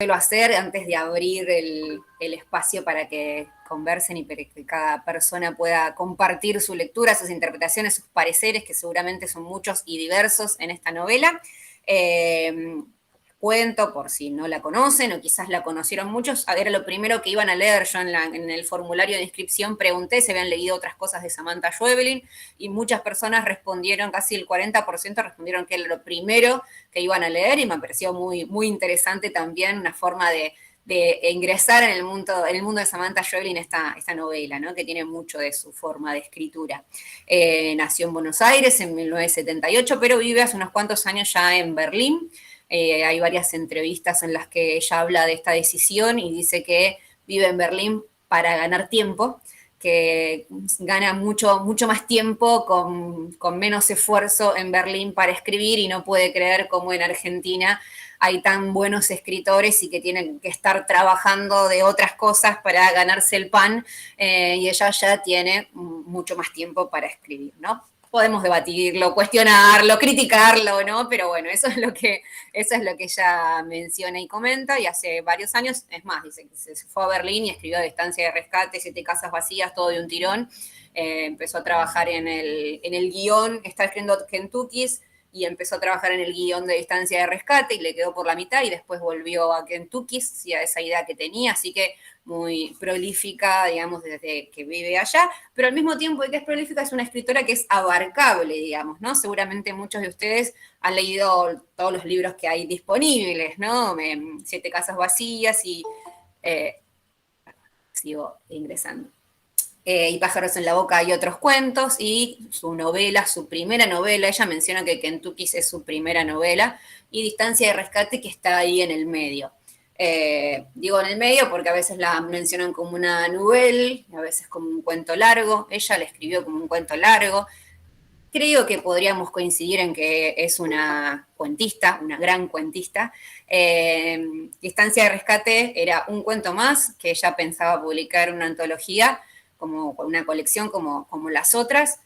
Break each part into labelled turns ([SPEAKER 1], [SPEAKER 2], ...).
[SPEAKER 1] suelo hacer antes de abrir el espacio para que conversen y para que cada persona pueda compartir su lectura, sus interpretaciones, sus pareceres, que seguramente son muchos y diversos en esta novela. Cuento, por si no la conocen o quizás la conocieron muchos, era lo primero que iban a leer. Yo en el formulario de inscripción pregunté si habían leído otras cosas de Samantha Schweblin y muchas personas respondieron, casi el 40% respondieron que era lo primero que iban a leer, y me pareció muy, muy interesante también una forma de ingresar en el mundo de Samantha Schweblin esta novela, ¿no? Que tiene mucho de su forma de escritura. Nació en Buenos Aires en 1978, pero vive hace unos cuantos años ya en Berlín. Hay varias entrevistas en las que ella habla de esta decisión y dice que vive en Berlín para ganar tiempo, que gana mucho, mucho más tiempo con menos esfuerzo en Berlín para escribir, y no puede creer cómo en Argentina hay tan buenos escritores y que tienen que estar trabajando de otras cosas para ganarse el pan, y ella ya tiene mucho más tiempo para escribir, ¿no? Podemos debatirlo, cuestionarlo, criticarlo, ¿no? Pero bueno, eso es lo que ella menciona y comenta, y hace varios años, es más, dice que se fue a Berlín y escribió Distancia de Rescate, Siete Casas Vacías, todo de un tirón. Empezó a trabajar en el guión, está escribiendo Kentucky's, y empezó a trabajar en el guión de Distancia de Rescate y le quedó por la mitad, y después volvió a Kentucky's y a esa idea que tenía, así que muy prolífica, digamos, desde que vive allá, pero al mismo tiempo de que es prolífica, es una escritora que es abarcable, digamos, ¿no? Seguramente muchos de ustedes han leído todos los libros que hay disponibles, ¿no? Siete Casas Vacías y sigo ingresando. Y Pájaros en la Boca y otros cuentos, y su novela, su primera novela, ella menciona que Kentucky's es su primera novela, y Distancia de Rescate, que está ahí en el medio. Digo en el medio porque a veces la mencionan como una novela, a veces como un cuento largo. Ella la escribió como un cuento largo. Creo que podríamos coincidir en que es una cuentista, una gran cuentista. Distancia de Rescate era un cuento más que ella pensaba publicar una antología, como una colección como las otras,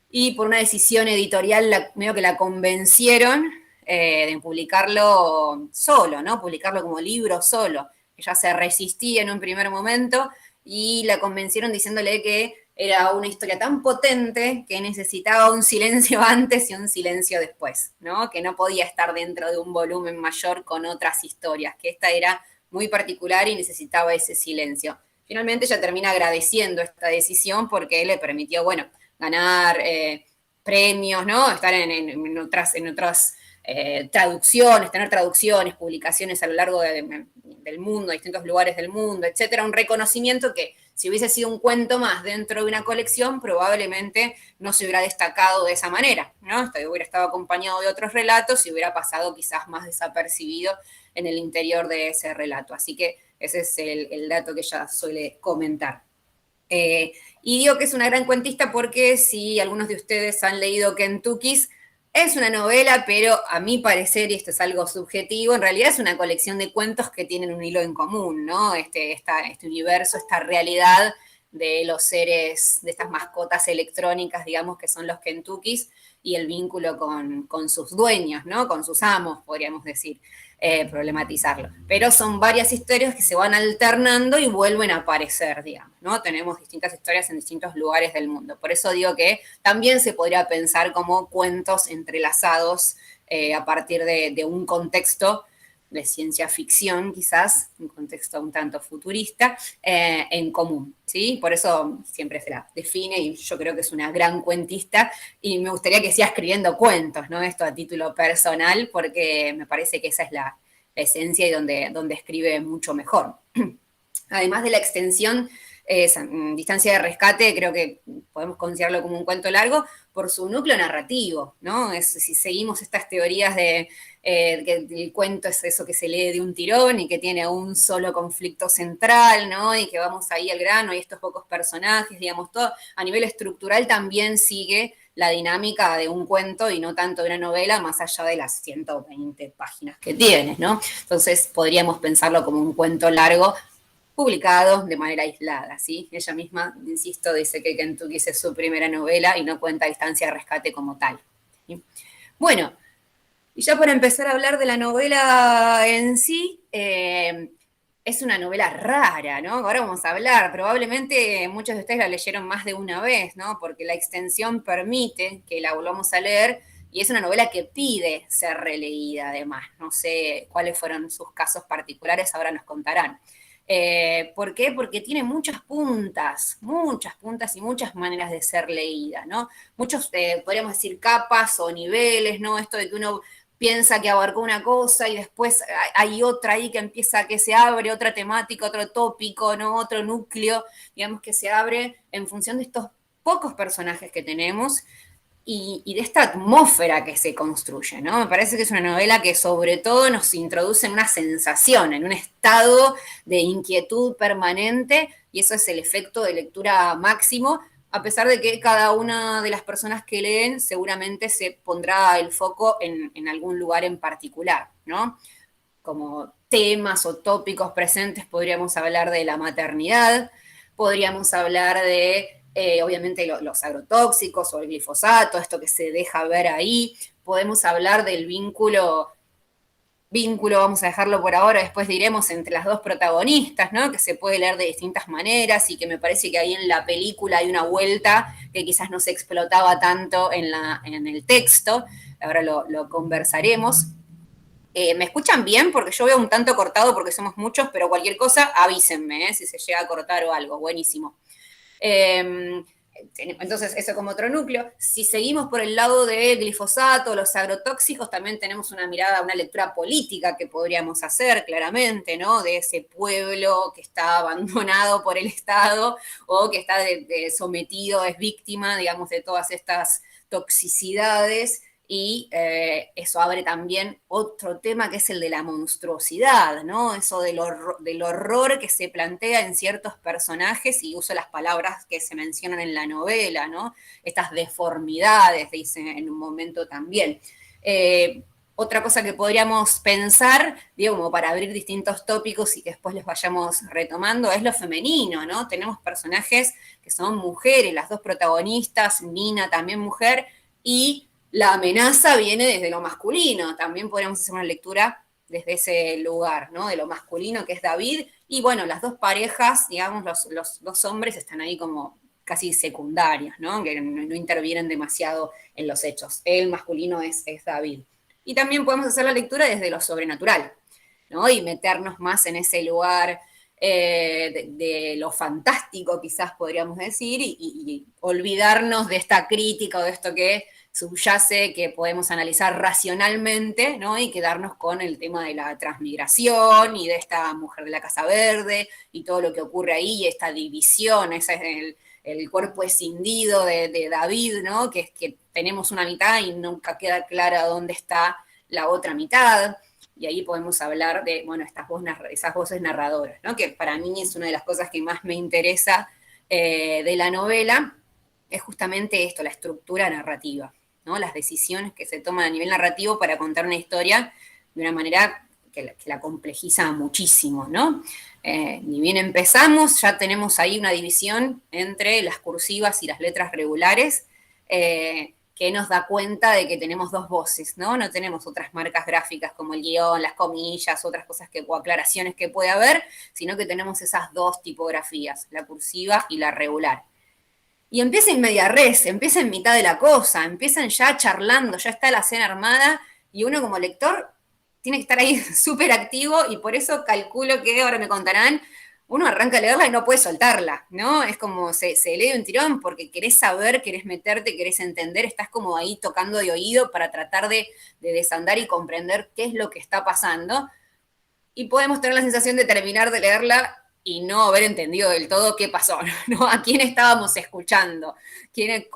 [SPEAKER 1] y por una decisión editorial medio que la convencieron de publicarlo solo, ¿no? Publicarlo como libro solo. Ella se resistía en un primer momento y la convencieron diciéndole que era una historia tan potente que necesitaba un silencio antes y un silencio después, ¿no? Que no podía estar dentro de un volumen mayor con otras historias, que esta era muy particular y necesitaba ese silencio. Finalmente ella termina agradeciendo esta decisión porque le permitió, bueno, ganar premios, ¿no? Estar en otras traducciones, tener traducciones, publicaciones a lo largo del mundo, distintos lugares del mundo, etcétera. Un reconocimiento que, si hubiese sido un cuento más dentro de una colección, probablemente no se hubiera destacado de esa manera, ¿no? Hubiera estado acompañado de otros relatos y hubiera pasado quizás más desapercibido en el interior de ese relato. Así que ese es el dato que ella suele comentar. Y digo que es una gran cuentista porque, si algunos de ustedes han leído Kentucky's, es una novela, pero a mi parecer, y esto es algo subjetivo, en realidad es una colección de cuentos que tienen un hilo en común, ¿no? Este universo, esta realidad de los seres, de estas mascotas electrónicas, digamos, que son los Kentuckys, y el vínculo con sus dueños, ¿no? Con sus amos, podríamos decir. Problematizarlo. Pero son varias historias que se van alternando y vuelven a aparecer, digamos, ¿no? Tenemos distintas historias en distintos lugares del mundo. Por eso digo que también se podría pensar como cuentos entrelazados a partir de un contexto de ciencia ficción, quizás, un contexto un tanto futurista, en común, ¿sí? Por eso siempre se la define, y yo creo que es una gran cuentista, y me gustaría que siga escribiendo cuentos, ¿no? Esto a título personal, porque me parece que esa es la esencia y donde escribe mucho mejor. Además de la extensión, Distancia de Rescate, creo que podemos considerarlo como un cuento largo por su núcleo narrativo, ¿no? Si seguimos estas teorías de que el cuento es eso que se lee de un tirón y que tiene un solo conflicto central, ¿no? Y que vamos ahí al grano y estos pocos personajes, digamos, todo a nivel estructural también sigue la dinámica de un cuento y no tanto de una novela, más allá de las 120 páginas que tiene, ¿no? Entonces podríamos pensarlo como un cuento largo publicado de manera aislada, ¿sí? Ella misma, insisto, dice que Kentucky es su primera novela y no cuenta Distancia de Rescate como tal, ¿sí? Bueno, Y ya para empezar a hablar de la novela en sí, es una novela rara, ¿no? Ahora vamos a hablar, probablemente muchos de ustedes la leyeron más de una vez, ¿no? Porque la extensión permite que la volvamos a leer y es una novela que pide ser releída además. No sé cuáles fueron sus casos particulares, ahora nos contarán. ¿Por qué? Porque tiene muchas puntas y muchas maneras de ser leída, ¿no? Muchos, podríamos decir, capas o niveles, ¿no? Esto de que uno piensa que abarcó una cosa y después hay otra ahí que empieza, que se abre, otra temática, otro tópico, ¿no? Otro núcleo, digamos, que se abre en función de estos pocos personajes que tenemos y de esta atmósfera que se construye, ¿no? Me parece que es una novela que sobre todo nos introduce en una sensación, en un estado de inquietud permanente, y eso es el efecto de lectura máximo, a pesar de que cada una de las personas que leen seguramente se pondrá el foco en algún lugar en particular, ¿no? Como temas o tópicos presentes podríamos hablar de la maternidad, podríamos hablar de, obviamente, los agrotóxicos o el glifosato, esto que se deja ver ahí, podemos hablar del vínculo, vamos a dejarlo por ahora, después diremos, entre las dos protagonistas, ¿no? Que se puede leer de distintas maneras y que me parece que ahí en la película hay una vuelta que quizás no se explotaba tanto en el texto, ahora lo conversaremos. ¿Me escuchan bien? Porque yo veo un tanto cortado porque somos muchos, pero cualquier cosa avísenme, si se llega a cortar o algo. Buenísimo. Eh, entonces, eso como otro núcleo. Si seguimos por el lado de glifosato, los agrotóxicos, también tenemos una mirada, una lectura política que podríamos hacer claramente, ¿no? De ese pueblo que está abandonado por el Estado o que está sometido, es víctima, digamos, de todas estas toxicidades y eso abre también otro tema que es el de la monstruosidad, ¿no? Eso del horror que se plantea en ciertos personajes, y uso las palabras que se mencionan en la novela, ¿no? Estas deformidades, dicen en un momento también. Otra cosa que podríamos pensar, digo, como para abrir distintos tópicos y que después les vayamos retomando, es lo femenino, ¿no? Tenemos personajes que son mujeres, las dos protagonistas, Nina también mujer, y la amenaza viene desde lo masculino. También podríamos hacer una lectura desde ese lugar, ¿no? De lo masculino, que es David, y bueno, las dos parejas, digamos, los dos hombres están ahí como casi secundarias, ¿no? Que no intervienen demasiado en los hechos. El masculino es David. Y también podemos hacer la lectura desde lo sobrenatural, ¿no? Y meternos más en ese lugar de lo fantástico, quizás podríamos decir, y olvidarnos de esta crítica o de esto que subyace, que podemos analizar racionalmente, ¿no? Y quedarnos con el tema de la transmigración y de esta mujer de la Casa Verde y todo lo que ocurre ahí, y esta división, ese es el cuerpo escindido de David, ¿no? Que es que tenemos una mitad y nunca queda clara dónde está la otra mitad. Y ahí podemos hablar de, bueno, esas voces narradoras, ¿no? Que para mí es una de las cosas que más me interesa de la novela, es justamente esto, la estructura narrativa, ¿no? Las decisiones que se toman a nivel narrativo para contar una historia de una manera que la complejiza muchísimo, ¿no? Ni bien empezamos, ya tenemos ahí una división entre las cursivas y las letras regulares, que nos da cuenta de que tenemos dos voces, ¿no? No tenemos otras marcas gráficas como el guión, las comillas, otras cosas o aclaraciones que puede haber, sino que tenemos esas dos tipografías, la cursiva y la regular. Y empieza en media res, empieza en mitad de la cosa, empiezan ya charlando, ya está la cena armada, y uno como lector tiene que estar ahí súper activo, y por eso calculo que, ahora me contarán, uno arranca a leerla y no puede soltarla, ¿no? Es como se lee un tirón porque querés saber, querés meterte, querés entender, estás como ahí tocando de oído para tratar de desandar y comprender qué es lo que está pasando, y podemos tener la sensación de terminar de leerla y no haber entendido del todo qué pasó, ¿no? A quién estábamos escuchando,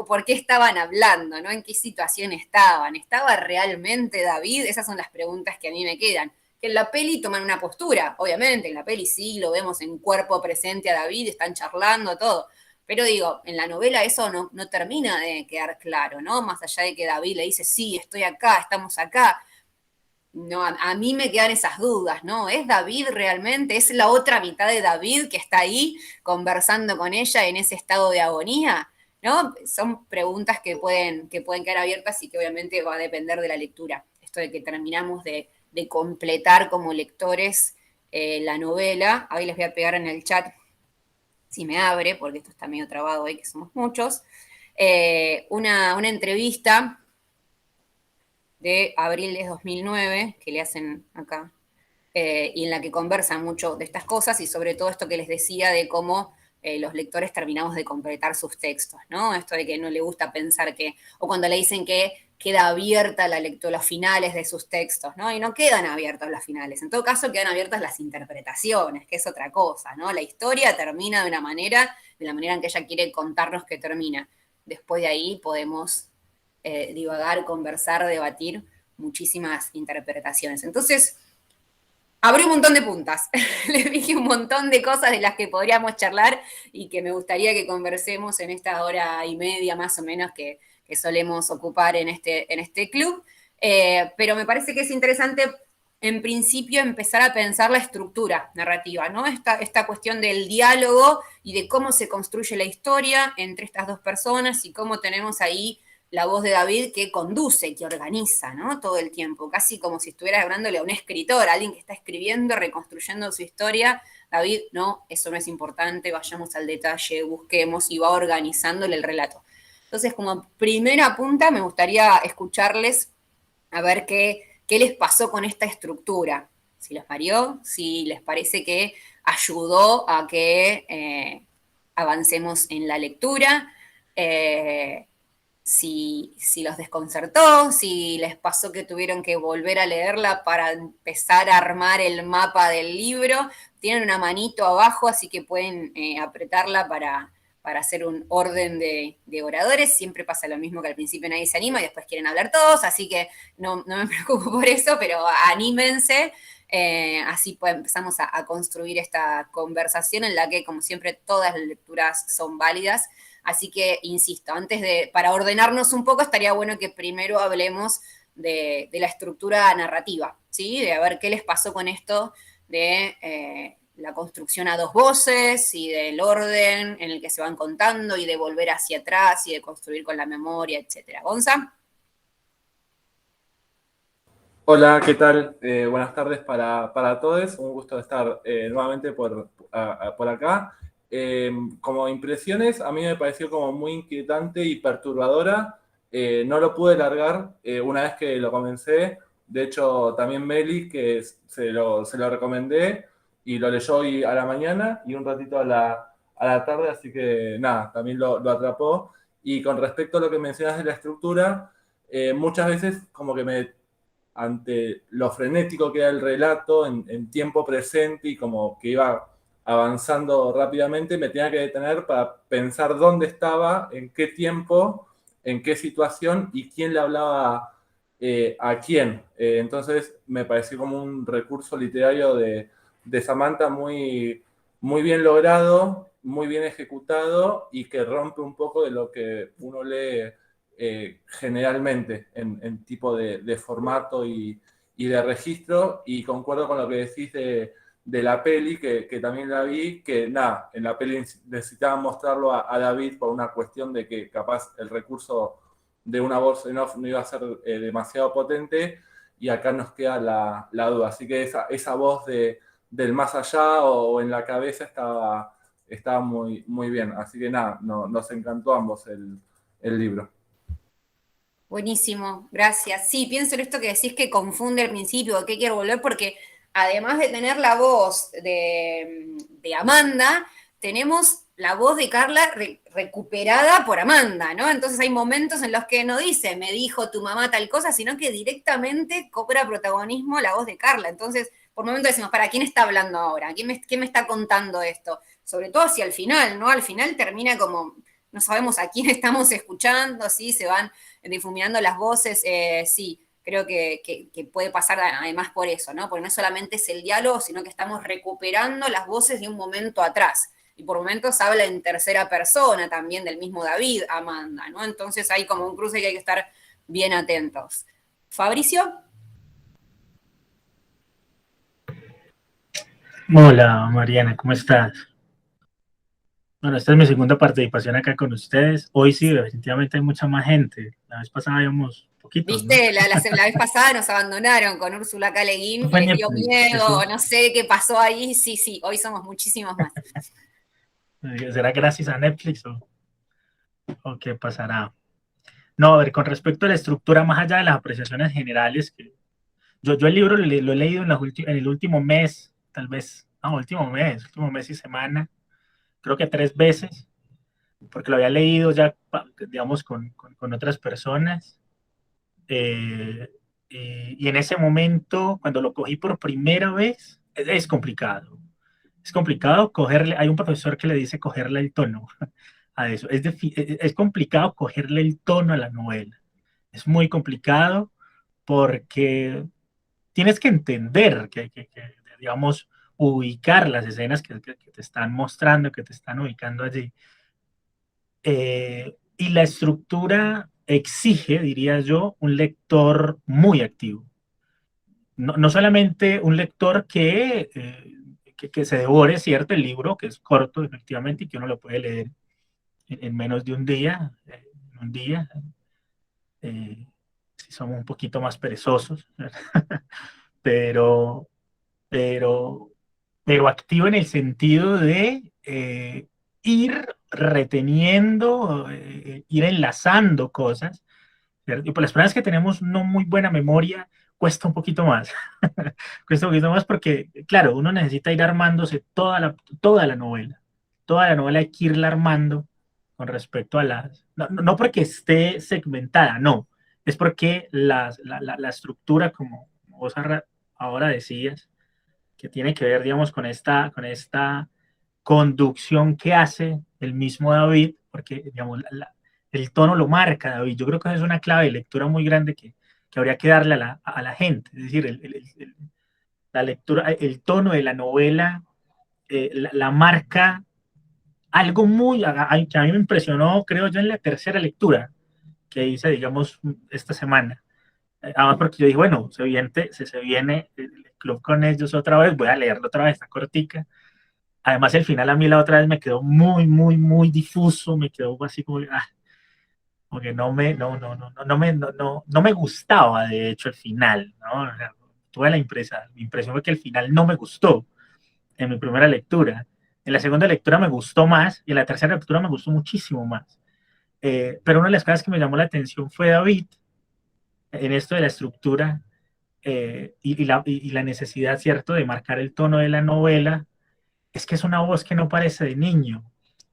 [SPEAKER 1] por qué estaban hablando, ¿no? En qué situación estaban. ¿Estaba realmente David? Esas son las preguntas que a mí me quedan. Que en la peli toman una postura, obviamente, en la peli sí lo vemos en cuerpo presente a David, están charlando, todo. Pero digo, en la novela eso no termina de quedar claro, ¿no? Más allá de que David le dice, sí, estoy acá, estamos acá, no, a mí me quedan esas dudas, ¿no? ¿Es David realmente? ¿Es la otra mitad de David que está ahí conversando con ella en ese estado de agonía? ¿No? Son preguntas que pueden quedar abiertas y que obviamente va a depender de la lectura. esto de que terminamos de completar como lectores la novela. Ahí les voy a pegar en el chat si me abre, porque esto está medio trabado hoy, que somos muchos. Una entrevista de abril de 2009 que le hacen acá, y en la que conversan mucho de estas cosas y sobre todo esto que les decía de cómo los lectores terminamos de completar sus textos, ¿no? Esto de que no le gusta pensar que, o cuando le dicen que queda abierta la lectura, los finales de sus textos, ¿no? Y no quedan abiertos los finales, en todo caso quedan abiertas las interpretaciones, que es otra cosa, ¿no? La historia termina de la manera en que ella quiere contarnos que termina. Después de ahí podemos divagar, conversar, debatir muchísimas interpretaciones. Entonces, abrí un montón de puntas, les dije un montón de cosas de las que podríamos charlar y que me gustaría que conversemos en esta hora y media más o menos que solemos ocupar en este club. Pero me parece que es interesante en principio empezar a pensar la estructura narrativa, ¿no? Esta cuestión del diálogo y de cómo se construye la historia entre estas dos personas y cómo tenemos ahí la voz de David que conduce, que organiza, ¿no? Todo el tiempo, casi como si estuviera hablándole a un escritor, a alguien que está escribiendo, reconstruyendo su historia. David, no, eso no es importante, vayamos al detalle, busquemos y va organizándole el relato. Entonces, como primera punta, me gustaría escucharles a ver qué les pasó con esta estructura. Si les mareó, si les parece que ayudó a que avancemos en la lectura, si los desconcertó, si les pasó que tuvieron que volver a leerla para empezar a armar el mapa del libro. Tienen una manito abajo, así que pueden apretarla para hacer un orden de oradores. Siempre pasa lo mismo que al principio nadie se anima y después quieren hablar todos, así que no me preocupo por eso, pero anímense. Así pues empezamos a construir esta conversación en la que, como siempre, todas las lecturas son válidas. Así que, insisto, para ordenarnos un poco, estaría bueno que primero hablemos de la estructura narrativa, ¿sí? De a ver qué les pasó con esto de la construcción a dos voces y del orden en el que se van contando y de volver hacia atrás y de construir con la memoria, etcétera. ¿Gonza?
[SPEAKER 2] Hola, ¿qué tal? Buenas tardes para todos. Un gusto estar nuevamente por acá. Como impresiones, a mí me pareció como muy inquietante y perturbadora. No lo pude largar una vez que lo comencé. De hecho, también Meli, que se lo recomendé y lo leyó hoy a la mañana y un ratito a la tarde, así que nada, también lo atrapó. Y con respecto a lo que mencionas de la estructura, muchas veces como que ante lo frenético que era el relato en tiempo presente y como que iba avanzando rápidamente, me tenía que detener para pensar dónde estaba, en qué tiempo, en qué situación y quién le hablaba a quién. Entonces me pareció como un recurso literario de Samantha muy bien logrado, muy bien ejecutado y que rompe un poco de lo que uno lee generalmente en tipo de formato y de registro, y concuerdo con lo que decís de la peli, que también la vi, que nada, en la peli necesitaban mostrarlo a David por una cuestión de que capaz el recurso de una voz en off no iba a ser demasiado potente, y acá nos queda la duda. Así que esa voz del más allá o en la cabeza estaba muy bien. Así que nada, nos encantó a ambos el libro.
[SPEAKER 1] Buenísimo, gracias. Sí, pienso en esto que decís que confunde al principio, que quiero volver, porque además de tener la voz de Amanda, tenemos la voz de Carla recuperada por Amanda, ¿no? Entonces hay momentos en los que no dice, me dijo tu mamá tal cosa, sino que directamente cobra protagonismo la voz de Carla. Entonces, por momentos decimos, ¿para quién está hablando ahora? ¿Quién me está contando esto? Sobre todo hacia el final, ¿no? Al final termina como, no sabemos a quién estamos escuchando, ¿sí? Se van difuminando las voces, sí, creo que puede pasar además por eso, ¿no? Porque no solamente es el diálogo, sino que estamos recuperando las voces de un momento atrás. Y por momentos habla en tercera persona también del mismo David, Amanda, ¿no? Entonces hay como un cruce que hay que estar bien atentos. Fabricio.
[SPEAKER 3] Hola Mariana, ¿cómo estás? Bueno, esta es mi segunda participación acá con ustedes. Hoy sí, definitivamente hay mucha más gente. La vez pasada habíamos poquitos, ¿no?
[SPEAKER 1] Viste, la vez pasada nos abandonaron con Úrsula K. Le Guin,
[SPEAKER 3] Fue
[SPEAKER 1] les dio
[SPEAKER 3] Netflix.
[SPEAKER 1] miedo, no sé qué pasó ahí. Sí, sí, hoy somos muchísimos más.
[SPEAKER 3] ¿Será gracias a Netflix o qué pasará? No, a ver, con respecto a la estructura, más allá de las apreciaciones generales, que yo el libro lo he leído en el último mes, tal vez, no, último mes y semana, creo que 3 veces, porque lo había leído ya, digamos, con otras personas. Eh, y en ese momento, cuando lo cogí por primera vez, es complicado. Es complicado cogerle, hay un profesor que le dice cogerle el tono a eso. Es complicado cogerle el tono a la novela. Es muy complicado porque tienes que entender digamos, ubicar las escenas que te están mostrando, que te están ubicando allí. Y la estructura exige, diría yo, un lector muy activo. No solamente un lector que se devore, ¿cierto? El libro, que es corto, efectivamente, y que uno lo puede leer en menos de un día, eh, si somos un poquito más perezosos, pero, pero, pero activo en el sentido de ir reteniendo, ir enlazando cosas, ¿cierto? Y por las personas que tenemos no muy buena memoria, cuesta un poquito más. Cuesta un poquito más porque, claro, uno necesita ir armándose toda la novela. Toda la novela hay que irla armando con respecto a las... No porque esté segmentada, no. Es porque la estructura, como vos ahora decías, que tiene que ver, digamos, con esta conducción que hace el mismo David, porque, digamos, el tono lo marca David. Yo creo que es una clave de lectura muy grande que habría que darle a la gente. Es decir, la lectura, el tono de la novela la marca algo que a mí me impresionó, creo yo, en la tercera lectura que hice, digamos, esta semana. Además, porque yo dije, bueno, se viene el club con ellos otra vez, voy a leerlo otra vez, está cortica. Además, el final a mí la otra vez me quedó muy, muy, muy difuso, me quedó así como que no me gustaba, de hecho, el final, ¿no? O sea, tuve mi impresión fue que el final no me gustó en mi primera lectura. En la segunda lectura me gustó más y en la tercera lectura me gustó muchísimo más. Pero una de las cosas que me llamó la atención fue David en esto de la estructura y la necesidad, ¿cierto?, de marcar el tono de la novela. Es que es una voz que no parece de niño.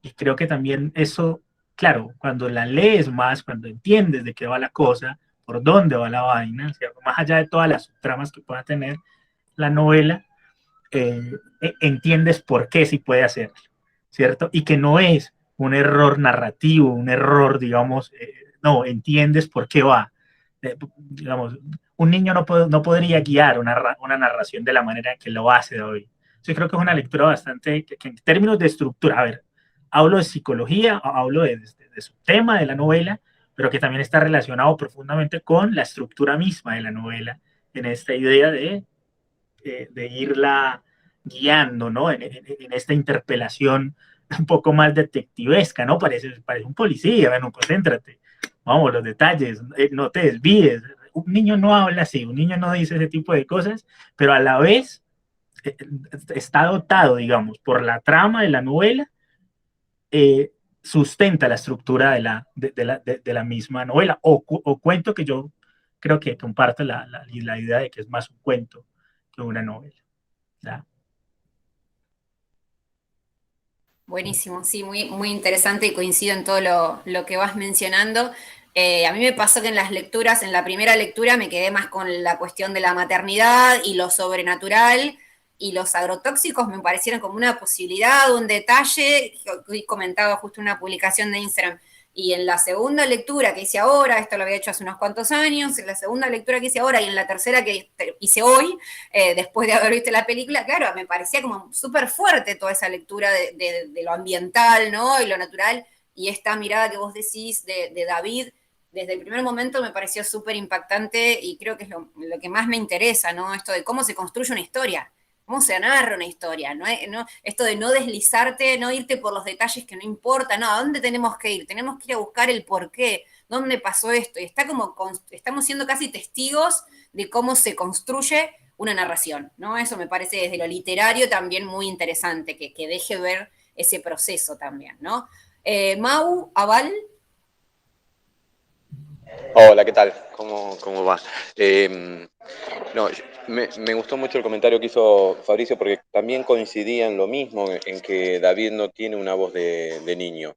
[SPEAKER 3] Y creo que también eso, claro, cuando la lees más, cuando entiendes de qué va la cosa, por dónde va la vaina, ¿cierto? Más allá de todas las tramas que pueda tener la novela, entiendes por qué sí puede hacerlo, ¿cierto? Y que no es un error narrativo, un error, digamos, no, entiendes por qué va. Digamos, un niño no podría guiar una narración de la manera que lo hace hoy. Yo creo que es una lectura bastante, que en términos de estructura, a ver, hablo de psicología, hablo de su tema de la novela, pero que también está relacionado profundamente con la estructura misma de la novela, en esta idea de irla guiando, ¿no? En esta interpelación un poco más detectivesca, ¿no? Parece un policía, bueno, concéntrate, vamos, los detalles, no te desvíes. Un niño no habla así, un niño no dice ese tipo de cosas, pero a la vez está dotado, digamos, por la trama de la novela, eh, sustenta la estructura de la misma novela o cuento que yo creo que comparto la idea de que es más un cuento que una novela. ¿Ya?
[SPEAKER 1] Buenísimo, sí, muy, muy interesante y coincido en todo lo que vas mencionando. A mí me pasó que en las lecturas, en la primera lectura me quedé más con la cuestión de la maternidad y lo sobrenatural y los agrotóxicos me parecieron como una posibilidad, un detalle, que hoy comentaba justo una publicación de Instagram. Y en la segunda lectura que hice ahora, esto lo había hecho hace unos cuantos años, en la segunda lectura que hice ahora y en la tercera que hice hoy, después de haber visto la película, claro, me parecía como súper fuerte toda esa lectura de lo ambiental, ¿no? Y lo natural, y esta mirada que vos decís de David, desde el primer momento me pareció súper impactante y creo que es lo que más me interesa, ¿no? Esto de cómo se construye una historia. cómo se narra una historia, esto de no deslizarte, no irte por los detalles que no importa, no, ¿a dónde tenemos que ir? Tenemos que ir a buscar el porqué, dónde pasó esto, y estamos siendo casi testigos de cómo se construye una narración, ¿no? Eso me parece desde lo literario también muy interesante, que deje ver ese proceso también, ¿no? Mau, Aval.
[SPEAKER 4] Hola, ¿qué tal? ¿Cómo va? No, me gustó mucho el comentario que hizo Fabricio porque también coincidía en lo mismo, en que David no tiene una voz de niño.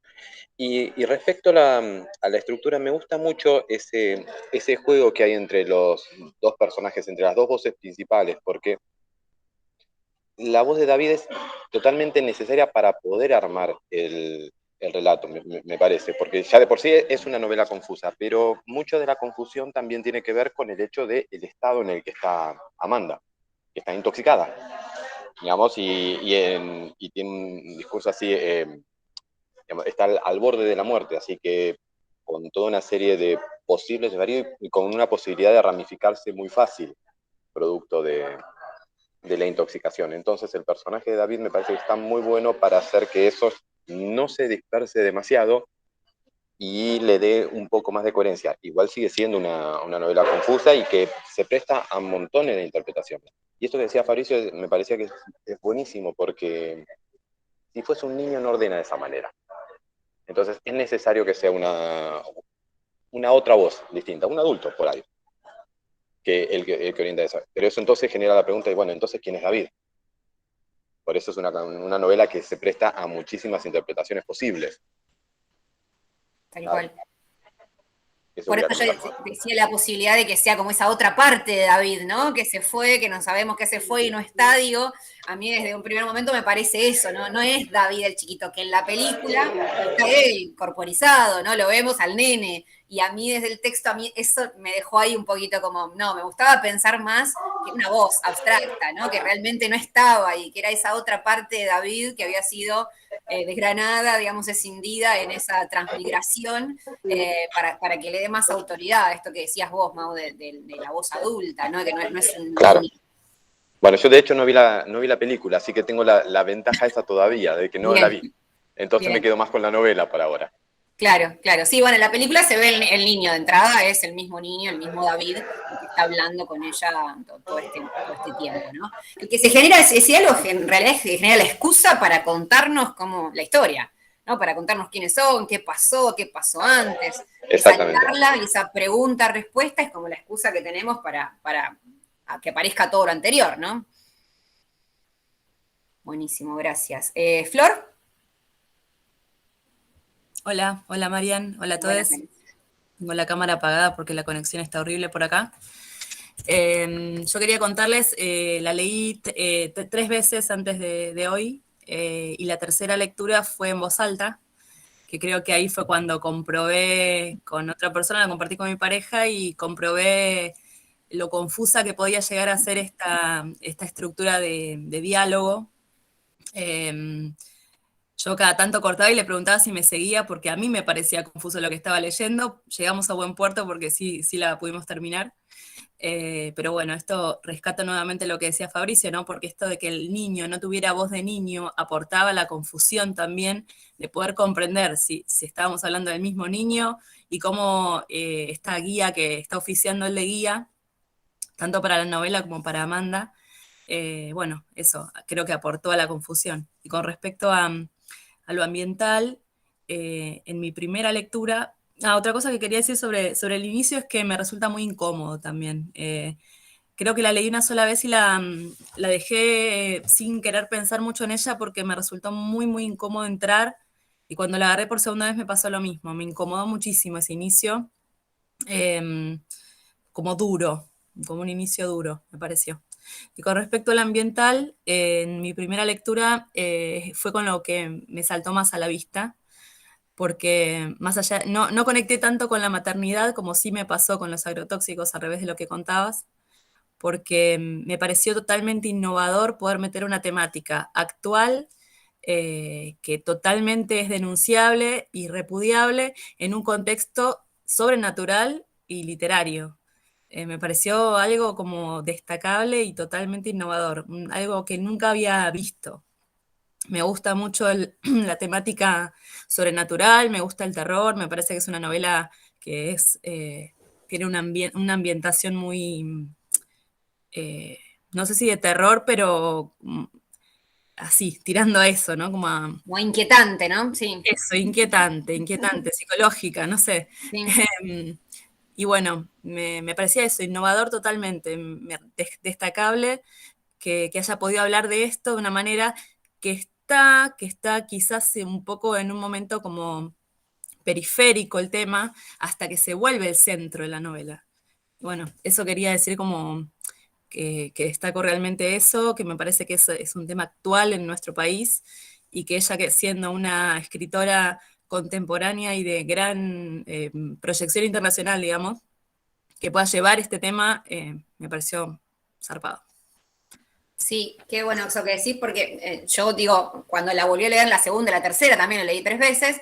[SPEAKER 4] Y respecto a la estructura, me gusta mucho ese juego que hay entre los dos personajes, entre las dos voces principales, porque la voz de David es totalmente necesaria para poder armar el relato, me parece, porque ya de por sí es una novela confusa, pero mucho de la confusión también tiene que ver con el hecho del estado en el que está Amanda, que está intoxicada, digamos, y tiene un discurso así, digamos, está al borde de la muerte, así que con toda una serie de posibles desvaríos y con una posibilidad de ramificarse muy fácil, producto de la intoxicación. Entonces el personaje de David me parece que está muy bueno para hacer que eso no se disperse demasiado y le dé un poco más de coherencia. Igual sigue siendo una novela confusa y que se presta a montones de interpretaciones. Y esto que decía Fabricio me parecía que es buenísimo porque si fuese un niño no ordena de esa manera. Entonces es necesario que sea una otra voz distinta, un adulto por ahí, el que orienta eso. Pero eso entonces genera la pregunta de, bueno, entonces, ¿quién es David? Por eso es una novela que se presta a muchísimas interpretaciones posibles.
[SPEAKER 1] Tal cual.
[SPEAKER 4] Eso
[SPEAKER 1] Por
[SPEAKER 4] quería
[SPEAKER 1] eso yo
[SPEAKER 4] comentar.
[SPEAKER 1] decía la posibilidad de que sea como esa otra parte de David, ¿no? Que se fue, que no sabemos que se fue y no está, digo. A mí desde un primer momento me parece eso, ¿no? No es David el chiquito, que en la película está él corporizado, ¿no? Lo vemos al nene. Y a mí desde el texto, a mí eso me dejó ahí un poquito como, no, me gustaba pensar más que una voz abstracta, ¿no? Que realmente no estaba y que era esa otra parte de David que había sido desgranada, digamos, escindida en esa transmigración para que le dé más autoridad a esto que decías vos, Mau, de la voz adulta, ¿no? Que no es un
[SPEAKER 4] Claro.
[SPEAKER 1] niño.
[SPEAKER 4] Bueno, yo de hecho no vi la película, así que tengo la ventaja esa todavía, de que no la
[SPEAKER 1] Bien,
[SPEAKER 4] vi. Entonces me
[SPEAKER 1] bien.
[SPEAKER 4] quedo más con la novela por ahora.
[SPEAKER 1] Claro, claro. Sí, bueno, en la película se ve el niño de entrada, es el mismo niño, el mismo David, el que está hablando con ella todo este tiempo, ¿no? El que se genera ese diálogo en realidad se genera la excusa para contarnos cómo la historia, ¿no? Para contarnos quiénes son, qué pasó antes. Esa
[SPEAKER 4] Exactamente.
[SPEAKER 1] charla y esa pregunta-respuesta es como la excusa que tenemos para que aparezca todo lo anterior, ¿no? Buenísimo, gracias. Flor,
[SPEAKER 5] Hola, hola Marian, hola a
[SPEAKER 1] buenas
[SPEAKER 5] todos.
[SPEAKER 1] tardes.
[SPEAKER 5] Tengo la cámara apagada porque la conexión está horrible por acá. Yo quería contarles, la leí 3 veces antes de hoy y la tercera lectura fue en voz alta, que creo que ahí fue cuando comprobé con otra persona, la compartí con mi pareja y comprobé lo confusa que podía llegar a ser esta estructura de diálogo. Yo cada tanto cortaba y le preguntaba si me seguía porque a mí me parecía confuso lo que estaba leyendo. Llegamos a buen puerto porque sí, sí la pudimos terminar. Pero bueno, esto rescata nuevamente lo que decía Fabricio, ¿no? Porque esto de que el niño no tuviera voz de niño aportaba la confusión también de poder comprender si estábamos hablando del mismo niño y cómo esta guía que está oficiando el de guía, tanto para la novela como para Amanda, bueno, eso creo que aportó a la confusión. Y con respecto a lo ambiental, en mi primera lectura, otra cosa que quería decir sobre el inicio es que me resulta muy incómodo también. Creo que la leí una sola vez y la dejé sin querer pensar mucho en ella porque me resultó muy, muy incómodo entrar. Y cuando la agarré por segunda vez me pasó lo mismo. Me incomodó muchísimo ese inicio, eh, como duro, como un inicio duro, me pareció. Y con respecto al ambiental, en mi primera lectura fue con lo que me saltó más a la vista, porque más allá, no conecté tanto con la maternidad como sí me pasó con los agrotóxicos, al revés de lo que contabas, porque me pareció totalmente innovador poder meter una temática actual que totalmente es denunciable y repudiable en un contexto sobrenatural y literario. Me pareció algo como destacable y totalmente innovador, algo que nunca había visto. Me gusta mucho la temática sobrenatural, me gusta el terror, me parece que es una novela que tiene una ambientación muy, no sé si de terror, pero así, tirando a eso, ¿no? Como a
[SPEAKER 1] Muy inquietante, ¿no? Sí,
[SPEAKER 5] eso, inquietante, psicológica, no sé.
[SPEAKER 1] sí.
[SPEAKER 5] Y bueno, me parecía eso, innovador totalmente, destacable que haya podido hablar de esto de una manera que está quizás un poco en un momento como periférico el tema, hasta que se vuelve el centro de la novela. Bueno, eso quería decir como que destaco realmente eso, que me parece que es un tema actual en nuestro país y que ella, que siendo una escritora contemporánea y de gran proyección internacional, digamos, que pueda llevar este tema, me pareció zarpado.
[SPEAKER 1] Sí, qué bueno eso que decís, porque yo digo, cuando la volví a leer la segunda, la tercera, también la leí 3 veces,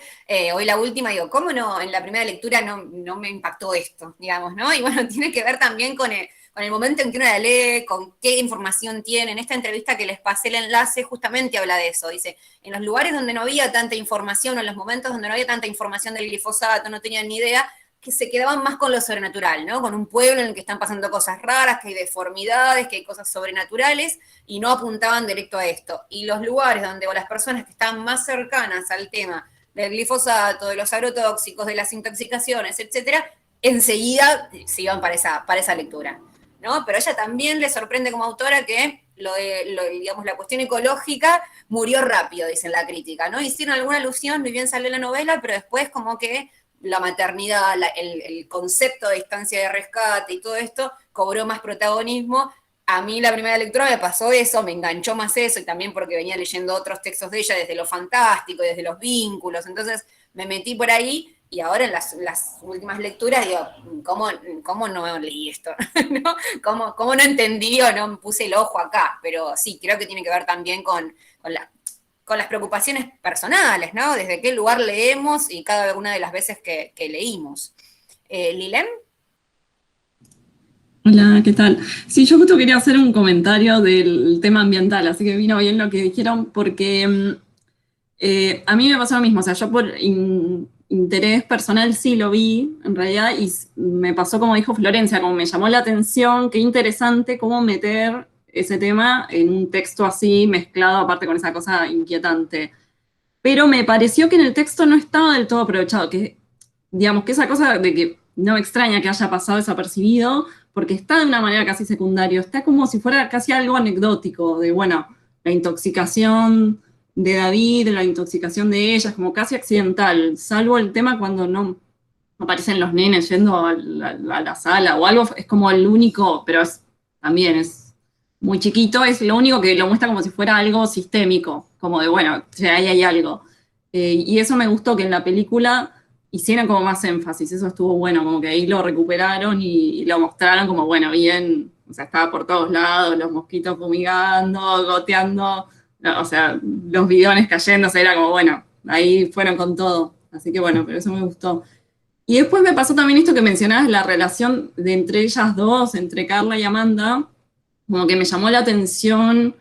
[SPEAKER 1] hoy la última, digo, ¿cómo no? En la primera lectura no me impactó esto, digamos, ¿no? Y bueno, tiene que ver también con el momento en que uno la lee, con qué información tiene. En esta entrevista que les pasé el enlace, justamente habla de eso. Dice, en los lugares donde no había tanta información, o en los momentos donde no había tanta información del glifosato, no tenían ni idea, que se quedaban más con lo sobrenatural, ¿no? Con un pueblo en el que están pasando cosas raras, que hay deformidades, que hay cosas sobrenaturales, y no apuntaban directo a esto. Y los lugares donde, o las personas que están más cercanas al tema del glifosato, de los agrotóxicos, de las intoxicaciones, etcétera, enseguida se iban para esa lectura, ¿no? Pero a ella también le sorprende como autora que digamos, la cuestión ecológica murió rápido, dicen la crítica, ¿no? Hicieron alguna alusión, muy bien salió la novela, pero después como que la maternidad, el concepto de distancia de rescate y todo esto cobró más protagonismo. A mí la primera lectura me pasó eso, me enganchó más eso, y también porque venía leyendo otros textos de ella desde lo fantástico, desde los vínculos, entonces me metí por ahí, y ahora en las últimas lecturas digo, ¿cómo no leí esto? ¿No? ¿Cómo no entendí o no puse el ojo acá? Pero sí, creo que tiene que ver también con las preocupaciones personales, ¿no? Desde qué lugar leemos y cada una de las veces que leímos. ¿Lilem?
[SPEAKER 6] Hola, ¿qué tal? Sí, yo justo quería hacer un comentario del tema ambiental, así que vino bien lo que dijeron, porque a mí me pasó lo mismo, o sea, yo por interés personal sí lo vi, en realidad, y me pasó como dijo Florencia, como me llamó la atención, qué interesante cómo meter ese tema en un texto así, mezclado aparte con esa cosa inquietante. Pero me pareció que en el texto no estaba del todo aprovechado, que digamos que esa cosa de que no me extraña que haya pasado desapercibido, porque está de una manera casi secundaria, está como si fuera casi algo anecdótico, de bueno, la intoxicación de David, la intoxicación de ella, es como casi accidental, salvo el tema cuando no aparecen los nenes yendo a la sala o algo, es como el único, pero también es muy chiquito, es lo único que lo muestra como si fuera algo sistémico, como de bueno, ahí hay algo. Y eso me gustó que en la película hicieran como más énfasis, eso estuvo bueno, como que ahí lo recuperaron y lo mostraron como, bueno, bien, o sea, estaba por todos lados, los mosquitos fumigando, goteando, no, o sea, los bidones cayéndose, era como, bueno, ahí fueron con todo. Así que bueno, pero eso me gustó. Y después me pasó también esto que mencionabas, la relación de entre ellas dos, entre Carla y Amanda, como que me llamó la atención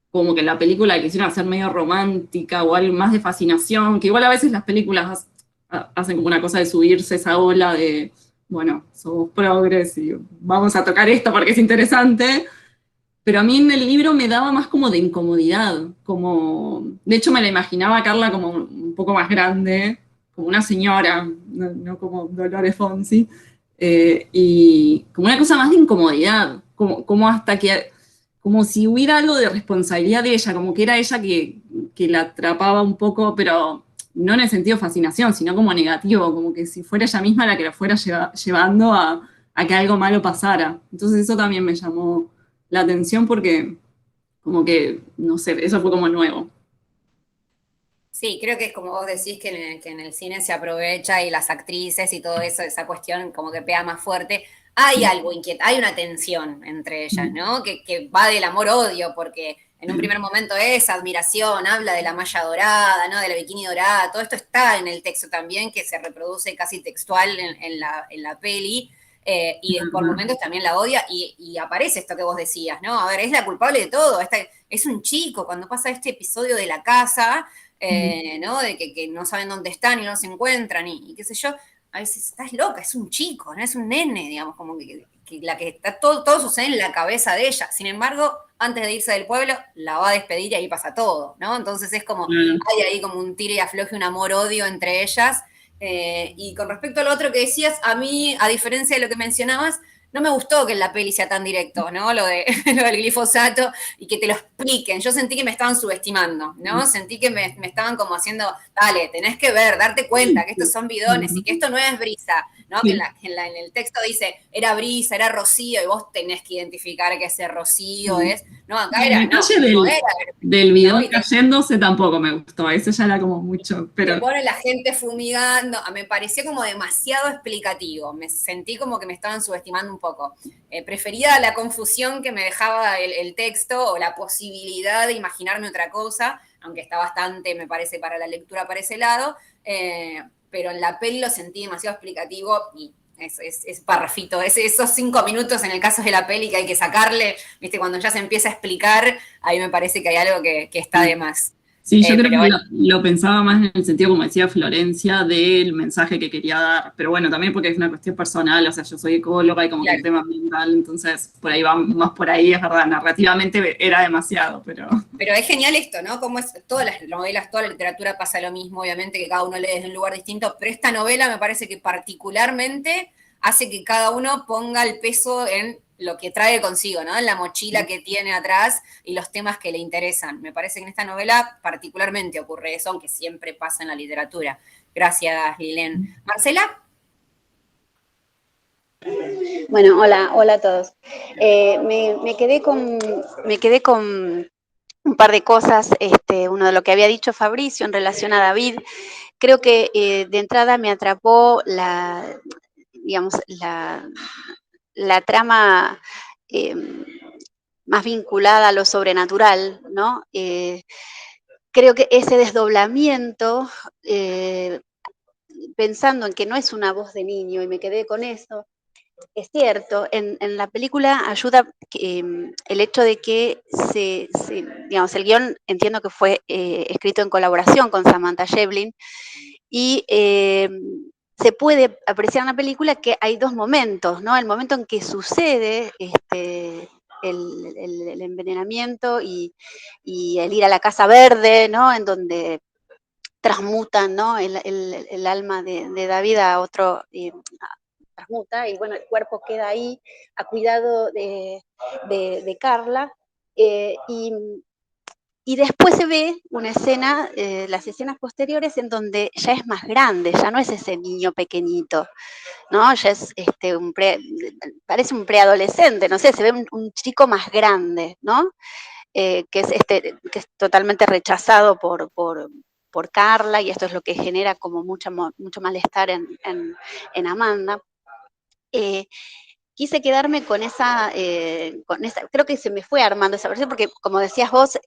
[SPEAKER 6] como que la película quisieron hacer medio romántica o algo más de fascinación, que igual a veces las películas hacen como una cosa de subirse esa ola de, bueno, somos progres y vamos a tocar esto porque es interesante, pero a mí en el libro me daba más como de incomodidad, como, de hecho me la imaginaba a Carla como un poco más grande, como una señora, no como Dolores Fonsi, y como una cosa más de incomodidad, como hasta que como si hubiera algo de responsabilidad de ella, como que era ella que la atrapaba un poco, pero no en el sentido de fascinación, sino como negativo, como que si fuera ella misma la que la fuera llevando a que algo malo pasara. Entonces eso también me llamó la atención porque como que, no sé, eso fue como nuevo.
[SPEAKER 1] Sí, creo que es como vos decís que en el cine se aprovecha y las actrices y todo eso, esa cuestión como que pega más fuerte. Hay algo inquieto, hay una tensión entre ellas, ¿no? Que va del amor-odio, porque en un primer momento es admiración, habla de la malla dorada, ¿no? De la bikini dorada, todo esto está en el texto también, que se reproduce casi textual en la peli. y por momentos también la odia, y aparece esto que vos decías, ¿no? A ver, es la culpable de todo, es un chico, cuando pasa este episodio de la casa, ¿no? De que no saben dónde están y no se encuentran, y qué sé yo, a veces estás loca, es un chico, ¿no? Es un nene, digamos, como que la que está, todo sucede en la cabeza de ella. Sin embargo, antes de irse del pueblo, la va a despedir y ahí pasa todo, ¿no? Entonces es como, hay ahí como un tire y afloje, un amor-odio entre ellas. Y con respecto a lo otro que decías, a mí, a diferencia de lo que mencionabas, no me gustó que en la peli sea tan directo, ¿no? Lo del glifosato y que te lo expliquen. Yo sentí que me estaban subestimando, ¿no? Sentí que me estaban como haciendo, dale, tenés que ver, darte cuenta que estos son bidones y que esto no es brisa, ¿no? Que en el texto dice, era brisa, era rocío, y vos tenés que identificar que ese rocío es, no, acá era, no era.
[SPEAKER 6] Del bidón
[SPEAKER 1] ¿no?
[SPEAKER 6] cayéndose tampoco me gustó, eso ya era como mucho, pero...
[SPEAKER 1] Te pone la gente fumigando, me pareció como demasiado explicativo, me sentí como que me estaban subestimando un poco. Prefería la confusión que me dejaba el texto o la posibilidad de imaginarme otra cosa, aunque está bastante, me parece, para la lectura para ese lado, pero en la peli lo sentí demasiado explicativo y es parrafito, esos 5 minutos en el caso de la peli que hay que sacarle, ¿viste? Cuando ya se empieza a explicar, ahí me parece que hay algo que está de más.
[SPEAKER 6] Sí, yo creo que
[SPEAKER 1] bueno,
[SPEAKER 6] lo pensaba más en el sentido, como decía Florencia, del mensaje que quería dar. Pero bueno, también porque es una cuestión personal, o sea, yo soy ecóloga y como que el tema ambiental, entonces por ahí va más por ahí, es verdad, narrativamente era demasiado, pero...
[SPEAKER 1] Pero es genial esto, ¿no? Como es, todas las novelas, toda la literatura pasa lo mismo, obviamente que cada uno lee desde un lugar distinto, pero esta novela me parece que particularmente hace que cada uno ponga el peso en lo que trae consigo, ¿no? En la mochila que tiene atrás y los temas que le interesan. Me parece que en esta novela particularmente ocurre eso, aunque siempre pasa en la literatura. Gracias, Lilén. Marcela.
[SPEAKER 7] Bueno, hola a todos. Me quedé con un par de cosas, uno de lo que había dicho Fabricio en relación a David. Creo que de entrada me atrapó digamos, la trama más vinculada a lo sobrenatural, ¿no? Creo que ese desdoblamiento, pensando en que no es una voz de niño, y me quedé con eso, es cierto, en la película ayuda el hecho de que digamos, el guión entiendo que fue escrito en colaboración con Samantha Shevlin, y se puede apreciar en la película que hay dos momentos, ¿no? El momento en que sucede el envenenamiento y el ir a la Casa Verde, ¿no? En donde transmutan, ¿no? el alma de David a otro, transmuta, y bueno, el cuerpo queda ahí a cuidado de Carla, y después se ve una escena, las escenas posteriores, en donde ya es más grande, ya no es ese niño pequeñito, ¿no? Ya es parece un preadolescente, no sé, se ve un chico más grande, ¿no? Que es totalmente rechazado por Carla, y esto es lo que genera como mucho malestar en Amanda. Quise quedarme con esa, creo que se me fue armando esa versión, porque como decías vos,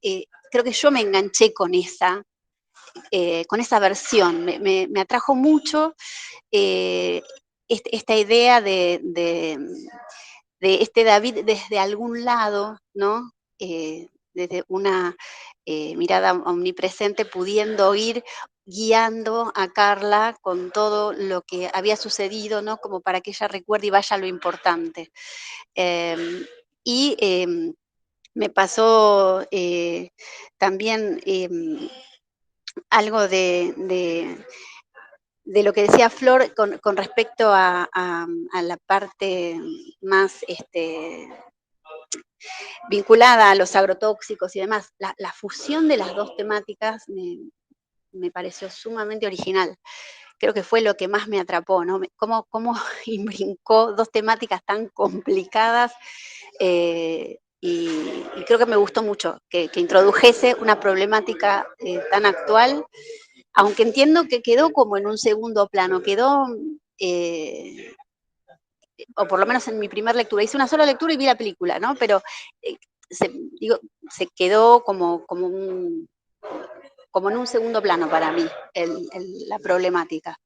[SPEAKER 7] creo que yo me enganché con esa versión, me atrajo mucho esta idea de este David desde algún lado, ¿no? Desde una mirada omnipresente, pudiendo ir guiando a Carla con todo lo que había sucedido, ¿no? Como para que ella recuerde y vaya a lo importante. Y me pasó también algo de lo que decía Flor con respecto a la parte más vinculada a los agrotóxicos y demás. La fusión de las dos temáticas me pareció sumamente original. Creo que fue lo que más me atrapó, ¿no? Cómo imbrincó dos temáticas tan complicadas, y creo que me gustó mucho que introdujese una problemática tan actual, aunque entiendo que quedó como en un segundo plano, quedó, o por lo menos en mi primera lectura, hice una sola lectura y vi la película, ¿no? Pero se quedó como en un segundo plano para mí la problemática.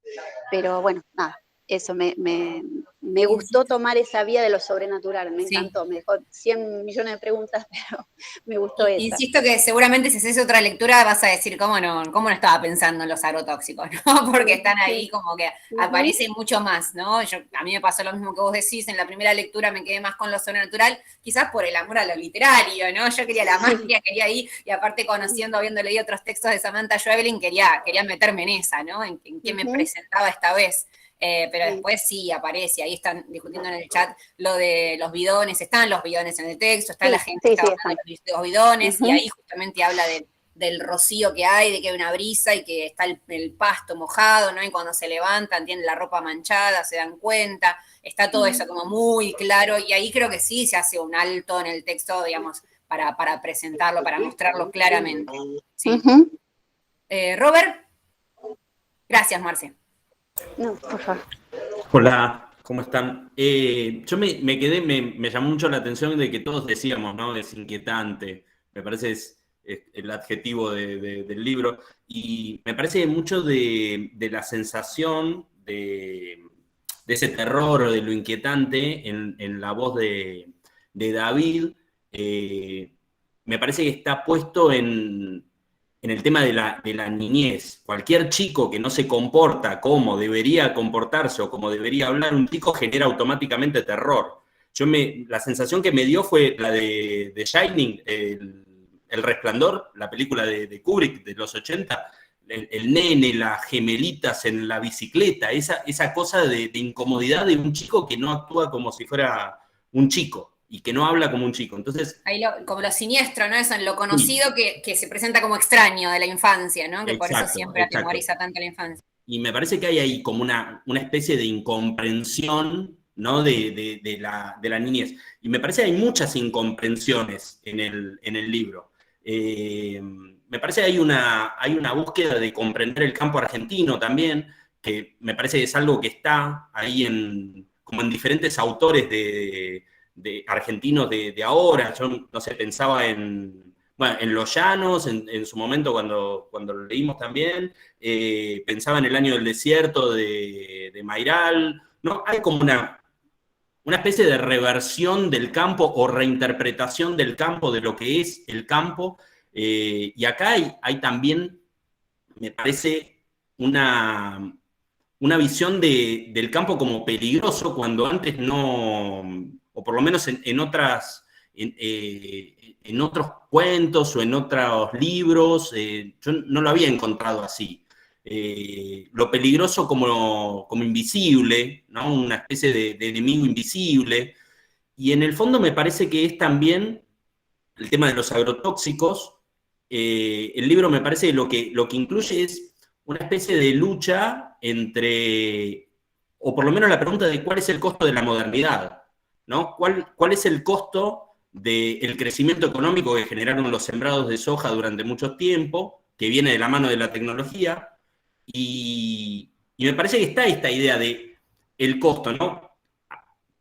[SPEAKER 7] Pero bueno, nada, eso, me gustó tomar esa vía de lo sobrenatural, me encantó, me dejó 100 millones de preguntas, pero me gustó esa.
[SPEAKER 1] Insisto que seguramente si haces otra lectura vas a decir cómo no estaba pensando en los agrotóxicos, ¿no? Porque están ahí como que aparecen mucho más, ¿no? A mí me pasó lo mismo que vos decís, en la primera lectura me quedé más con lo sobrenatural, quizás por el amor a lo literario, ¿no? Yo quería la magia, quería ir, y aparte conociendo, habiendo leído otros textos de Samantha Schweblin, quería meterme en esa, ¿no? En qué me presentaba esta vez. Pero después sí aparece, ahí están discutiendo en el chat lo de los bidones, están los bidones en el texto, está la gente que está hablando de los bidones, y ahí justamente habla del rocío que hay, de que hay una brisa y que está el pasto mojado, ¿no? Y cuando se levantan tienen la ropa manchada, se dan cuenta, está todo eso como muy claro, y ahí creo que sí se hace un alto en el texto, digamos, para presentarlo, para mostrarlo claramente. ¿Sí? Robert, gracias, Marce.
[SPEAKER 7] No, por favor.
[SPEAKER 8] Hola, ¿cómo están? Yo me quedé, me llamó mucho la atención de que todos decíamos, ¿no? Es inquietante, me parece es el adjetivo del libro, y me parece mucho de la sensación de ese terror o de lo inquietante en la voz de David, me parece que está puesto en el tema de la niñez. Cualquier chico que no se comporta como debería comportarse o como debería hablar un chico genera automáticamente terror. La sensación que me dio fue la de Shining, el Resplandor, la película de Kubrick de los 80, el nene, las gemelitas en la bicicleta, esa cosa de incomodidad de un chico que no actúa como si fuera un chico y que no habla como un chico. Entonces,
[SPEAKER 1] ahí como lo siniestro, ¿no? Eso en lo conocido que se presenta como extraño de la infancia, ¿no? Que por eso siempre atemoriza tanto la infancia.
[SPEAKER 8] Y me parece que hay ahí como una especie de incomprensión, ¿no? de la niñez. Y me parece que hay muchas incomprensiones en el libro. Me parece que hay una búsqueda de comprender el campo argentino también, que me parece que es algo que está ahí como en diferentes autores de argentinos de ahora. Yo, no sé, pensaba en Los Llanos, en su momento cuando lo leímos también, pensaba en El Año del Desierto de Mayral, ¿no? Hay como una especie de reversión del campo o reinterpretación del campo, de lo que es el campo, y acá hay también, me parece, una visión del campo como peligroso, cuando antes no, o por lo menos en otros cuentos o en otros libros, yo no lo había encontrado así. Lo peligroso como invisible, ¿no? Una especie de enemigo invisible, y en el fondo me parece que es también el tema de los agrotóxicos. El libro me parece que lo que incluye es una especie de lucha entre, o por lo menos la pregunta de cuál es el costo de la modernidad, ¿no? ¿Cuál es el costo del crecimiento económico que generaron los sembrados de soja durante mucho tiempo, que viene de la mano de la tecnología? Y me parece que está esta idea de el costo, ¿no?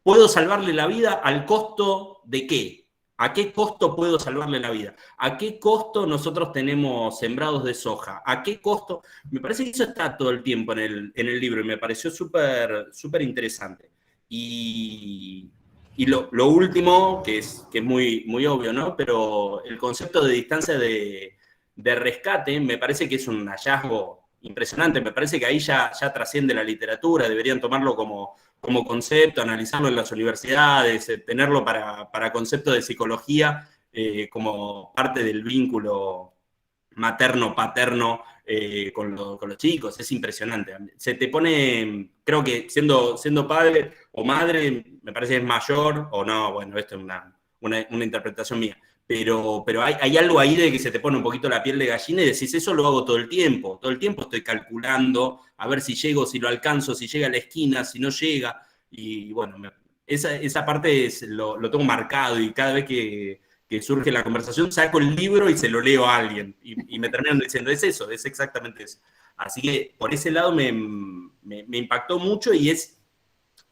[SPEAKER 8] ¿Puedo salvarle la vida al costo de qué? ¿A qué costo puedo salvarle la vida? ¿A qué costo nosotros tenemos sembrados de soja? ¿A qué costo? Me parece que eso está todo el tiempo en el libro y me pareció súper interesante. Y lo último, que es muy, muy obvio, ¿no? Pero el concepto de distancia de rescate me parece que es un hallazgo impresionante. Me parece que ahí ya trasciende la literatura, deberían tomarlo como concepto, analizarlo en las universidades, tenerlo para conceptos de psicología, como parte del vínculo materno-paterno con los chicos. Es impresionante. Se te pone, creo que siendo padre o madre, me parece que es mayor, o no, bueno, esto es una interpretación mía, pero hay algo ahí de que se te pone un poquito la piel de gallina y decís, eso lo hago todo el tiempo estoy calculando, a ver si llego, si lo alcanzo, si llega a la esquina, si no llega, y bueno, esa parte lo tengo marcado, y cada vez que surge la conversación saco el libro y se lo leo a alguien, y me terminan diciendo, es eso, es exactamente eso. Así que por ese lado me impactó mucho, y es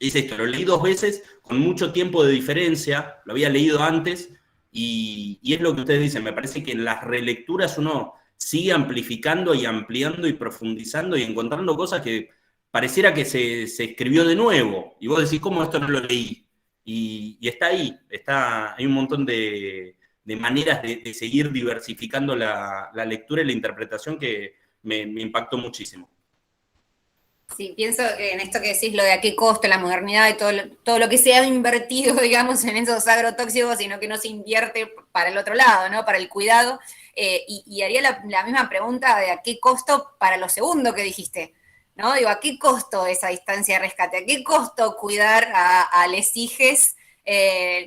[SPEAKER 8] esto, lo leí 2 veces, con mucho tiempo de diferencia, lo había leído antes, y es lo que ustedes dicen, me parece que en las relecturas uno sigue amplificando y ampliando y profundizando y encontrando cosas que pareciera que se escribió de nuevo, y vos decís, ¿cómo esto no lo leí? Y está ahí, hay un montón de maneras de seguir diversificando la lectura y la interpretación que me impactó muchísimo.
[SPEAKER 1] Sí, pienso que en esto que decís, lo de a qué costo la modernidad y todo lo que se ha invertido, digamos, en esos agrotóxicos, sino que no se invierte para el otro lado, ¿no? Para el cuidado. Y haría la misma pregunta de a qué costo para lo segundo que dijiste, ¿no? Digo, ¿a qué costo esa distancia de rescate? ¿A qué costo cuidar a les hijes?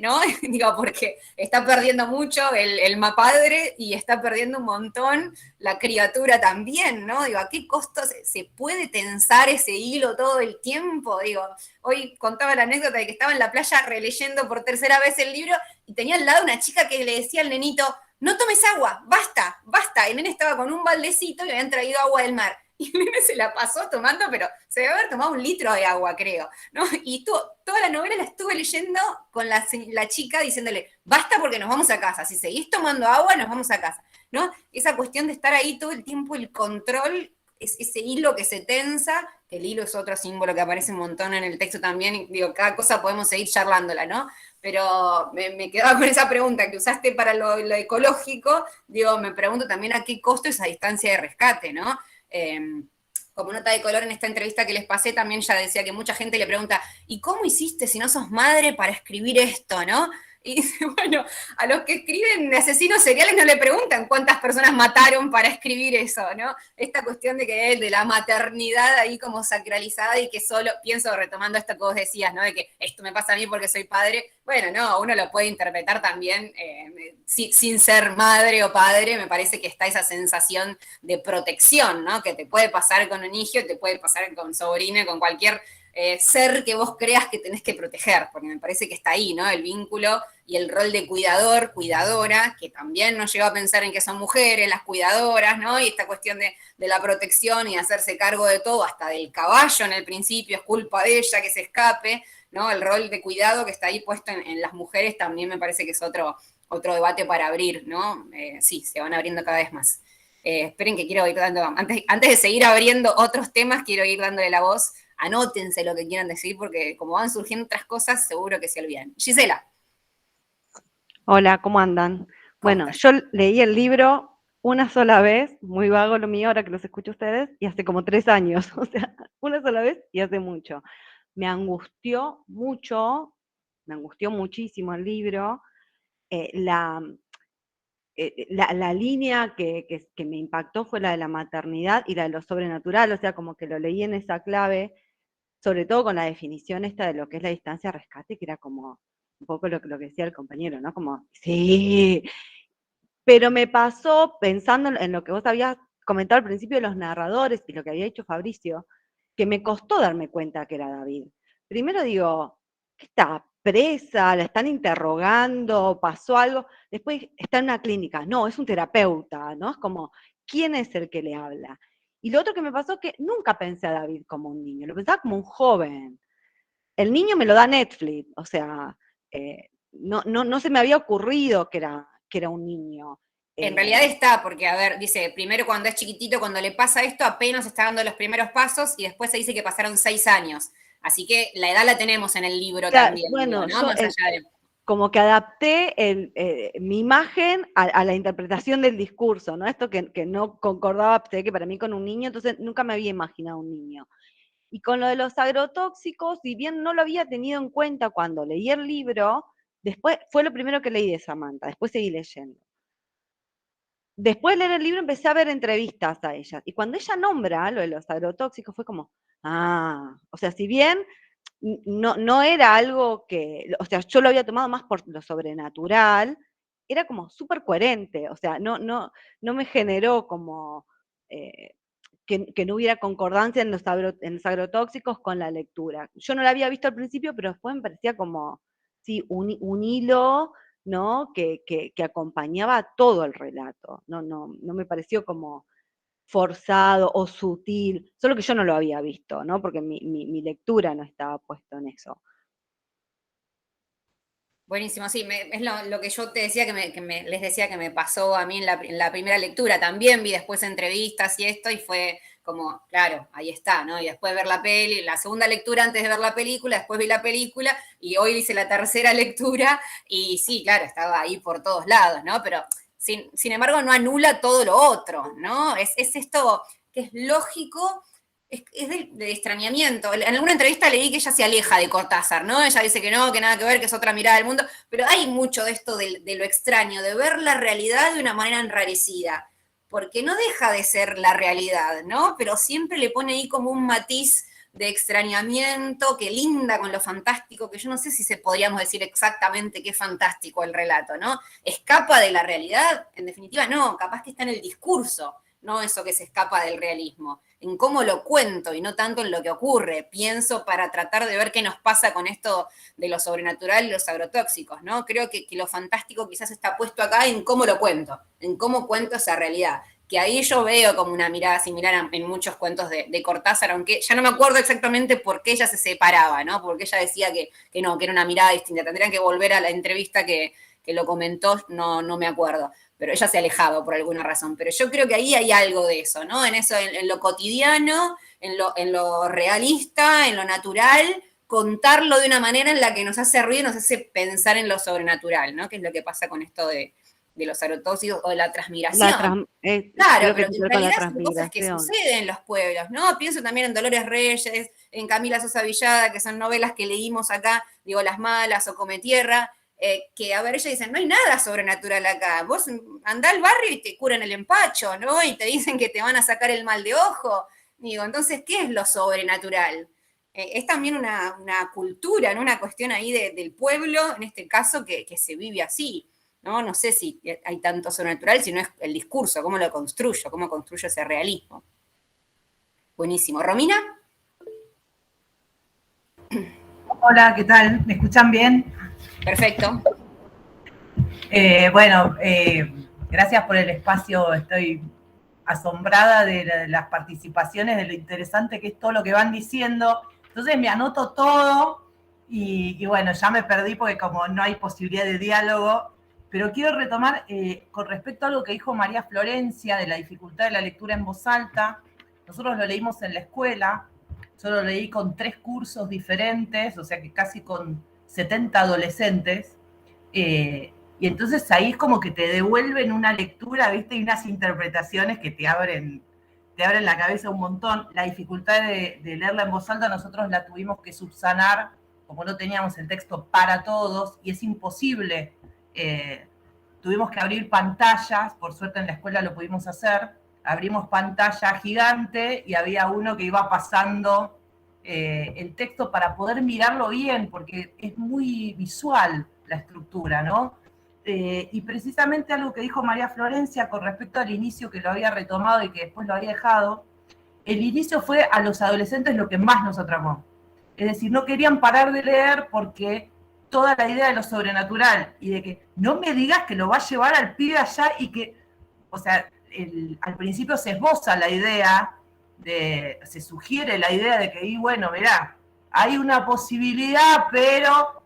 [SPEAKER 1] ¿No? Digo, porque está perdiendo mucho el padre y está perdiendo un montón la criatura también, ¿no? Digo, ¿a qué costo se puede tensar ese hilo todo el tiempo? Digo, hoy contaba la anécdota de que estaba en la playa releyendo por tercera vez el libro y tenía al lado una chica que le decía al nenito, no tomes agua, basta, basta. El nene estaba con un baldecito y le habían traído agua del mar. Y el nene se la pasó tomando, pero se debe haber tomado 1 litro de agua, creo, ¿no? Y toda la novela la estuve leyendo con la chica diciéndole, basta porque nos vamos a casa, si seguís tomando agua, nos vamos a casa, ¿no? Esa cuestión de estar ahí todo el tiempo, el control, ese hilo que se tensa, que el hilo es otro símbolo que aparece un montón en el texto también, y digo, cada cosa podemos seguir charlándola, ¿no? Pero me quedaba con esa pregunta que usaste para lo ecológico, digo, me pregunto también a qué costo esa distancia de rescate, ¿no? Como nota de color en esta entrevista que les pasé, también ya decía que mucha gente le pregunta, ¿y cómo hiciste si no sos madre para escribir esto, no? Y dice, bueno, a los que escriben de asesinos seriales no le preguntan cuántas personas mataron para escribir eso, ¿no? Esta cuestión de la maternidad ahí como sacralizada y que solo, pienso retomando esto que vos decías, ¿no? De que esto me pasa a mí porque soy padre. Bueno, no, uno lo puede interpretar también sin ser madre o padre. Me parece que está esa sensación de protección, ¿no? Que te puede pasar con un hijo, te puede pasar con sobrino, con cualquier ser que vos creas que tenés que proteger, porque me parece que está ahí, ¿no? El vínculo y el rol de cuidador, cuidadora, que también nos lleva a pensar en que son mujeres las cuidadoras, ¿no? Y esta cuestión de la protección y hacerse cargo de todo, hasta del caballo en el principio, es culpa de ella que se escape, ¿no? El rol de cuidado que está ahí puesto en las mujeres también me parece que es otro debate para abrir, ¿no? Sí, se van abriendo cada vez más. Esperen que quiero ir dando, antes de seguir abriendo otros temas, quiero ir dándole la voz. Anótense lo que quieran decir, porque como van surgiendo otras cosas, seguro que se olvidan. Gisela.
[SPEAKER 9] Hola, ¿cómo andan? Bueno, yo leí el libro una sola vez, muy vago lo mío ahora que los escucho a ustedes, y hace como 3 años, o sea, una sola vez y hace mucho. Me angustió mucho, me angustió muchísimo el libro. La línea que me impactó fue la de la maternidad y la de lo sobrenatural, o sea, como que lo leí en esa clave, sobre todo con la definición esta de lo que es la distancia de rescate, que era como un poco lo que decía el compañero, ¿no? Como, sí, pero me pasó pensando en lo que vos habías comentado al principio de los narradores y lo que había dicho Fabricio, que me costó darme cuenta que era David. Primero digo, ¿qué está? ¿Presa? ¿La están interrogando? ¿Pasó algo? Después está en una clínica. No, es un terapeuta, ¿no? Es como, ¿quién es el que le habla? Y lo otro que me pasó es que nunca pensé a David como un niño, lo pensaba como un joven. El niño me lo da Netflix, o sea, no se me había ocurrido que era un niño.
[SPEAKER 1] En realidad está, porque, a ver, dice, primero cuando es chiquitito, cuando le pasa esto, apenas está dando los primeros pasos, y después se dice que pasaron 6 años. Así que la edad la tenemos en el libro también,
[SPEAKER 9] bueno,
[SPEAKER 1] digo, ¿no? Más allá de...
[SPEAKER 9] Como que adapté mi imagen a la interpretación del discurso, ¿no? Esto que no concordaba, que para mí con un niño, entonces nunca me había imaginado un niño. Y con lo de los agrotóxicos, si bien no lo había tenido en cuenta cuando leí el libro, después fue lo primero que leí de Samantha, después seguí leyendo. Después de leer el libro empecé a ver entrevistas a ella, y cuando ella nombra lo de los agrotóxicos fue como, o sea, si bien no era algo que, o sea, yo lo había tomado más por lo sobrenatural, era como súper coherente, o sea, no me generó como que no hubiera concordancia en los agrotóxicos con la lectura. Yo no la había visto al principio, pero después me parecía como, sí, un hilo, ¿no? Que acompañaba todo el relato. No me pareció como forzado o sutil, solo que yo no lo había visto, ¿no? Porque mi lectura no estaba puesta en eso.
[SPEAKER 1] Buenísimo, sí, es lo que yo te decía, les decía que me pasó a mí en la primera lectura. También vi después entrevistas y esto, y fue como, claro, ahí está, ¿no? Y después ver la peli, la segunda lectura antes de ver la película, después vi la película, y hoy hice la tercera lectura, y sí, claro, estaba ahí por todos lados, ¿no? Pero, sin embargo, no anula todo lo otro, ¿no? Es esto que es lógico, es de extrañamiento. En alguna entrevista leí que ella se aleja de Cortázar, ¿no? Ella dice que no, que nada que ver, que es otra mirada del mundo, pero hay mucho de esto de lo extraño, de ver la realidad de una manera enrarecida, porque no deja de ser la realidad, ¿no? Pero siempre le pone ahí como un matiz de extrañamiento que linda con lo fantástico, que yo no sé si podríamos decir exactamente qué fantástico el relato, ¿no? ¿Escapa de la realidad? En definitiva, no, capaz que está en el discurso, no eso que se escapa del realismo, en cómo lo cuento y no tanto en lo que ocurre. Pienso para tratar de ver qué nos pasa con esto de lo sobrenatural y los agrotóxicos, ¿no? Creo que lo fantástico quizás está puesto acá en cómo lo cuento, en cómo cuento esa realidad, que ahí yo veo como una mirada similar en muchos cuentos de Cortázar, aunque ya no me acuerdo exactamente por qué ella se separaba, ¿no? Porque ella decía que no, que era una mirada distinta. Tendrían que volver a la entrevista que lo comentó, no me acuerdo, pero ella se alejaba por alguna razón. Pero yo creo que ahí hay algo de eso, ¿no? En eso, en lo cotidiano, en lo realista, en lo natural, contarlo de una manera en la que nos hace ruido y nos hace pensar en lo sobrenatural, ¿no? Que es lo que pasa con esto de los agrotóxicos o de la transmigración. Claro, pero que en realidad son cosas que suceden en los pueblos, ¿no? Pienso también en Dolores Reyes, en Camila Sosa Villada, que son novelas que leímos acá, digo, Las Malas o Come Tierra, que, a ver, ella dice, no hay nada sobrenatural acá, vos andá al barrio y te curan el empacho, ¿no? Y te dicen que te van a sacar el mal de ojo. Digo, entonces, ¿qué es lo sobrenatural? Es también una cultura, ¿no? Una cuestión ahí del pueblo, en este caso, que se vive así, ¿no? No sé si hay tanto sobrenatural, sino es el discurso, cómo lo construyo, cómo construyo ese realismo. Buenísimo. ¿Romina?
[SPEAKER 10] Hola, ¿qué tal? ¿Me escuchan bien?
[SPEAKER 1] Perfecto.
[SPEAKER 10] Gracias por el espacio. Estoy asombrada de las participaciones, de lo interesante que es todo lo que van diciendo. Entonces me anoto todo y bueno, ya me perdí porque como no hay posibilidad de diálogo, pero quiero retomar con respecto a algo que dijo María Florencia de la dificultad de la lectura en voz alta. Nosotros lo leímos en la escuela, yo lo leí con 3 cursos diferentes, o sea que casi con 70 adolescentes, y entonces ahí es como que te devuelven una lectura, ¿viste? Y unas interpretaciones que te abren la cabeza un montón. La dificultad de leerla en voz alta nosotros la tuvimos que subsanar, como no teníamos el texto para todos, y es imposible. Tuvimos que abrir pantallas, por suerte en la escuela lo pudimos hacer, abrimos pantalla gigante y había uno que iba pasando el texto para poder mirarlo bien, porque es muy visual la estructura, ¿no? Y precisamente algo que dijo María Florencia con respecto al inicio, que lo había retomado y que después lo había dejado, el inicio fue a los adolescentes lo que más nos atrapó. Es decir, no querían parar de leer porque toda la idea de lo sobrenatural y de que no me digas que lo va a llevar al pibe allá y que, o sea, al principio se esboza la idea, se sugiere la idea de que, y bueno, mirá, hay una posibilidad, pero...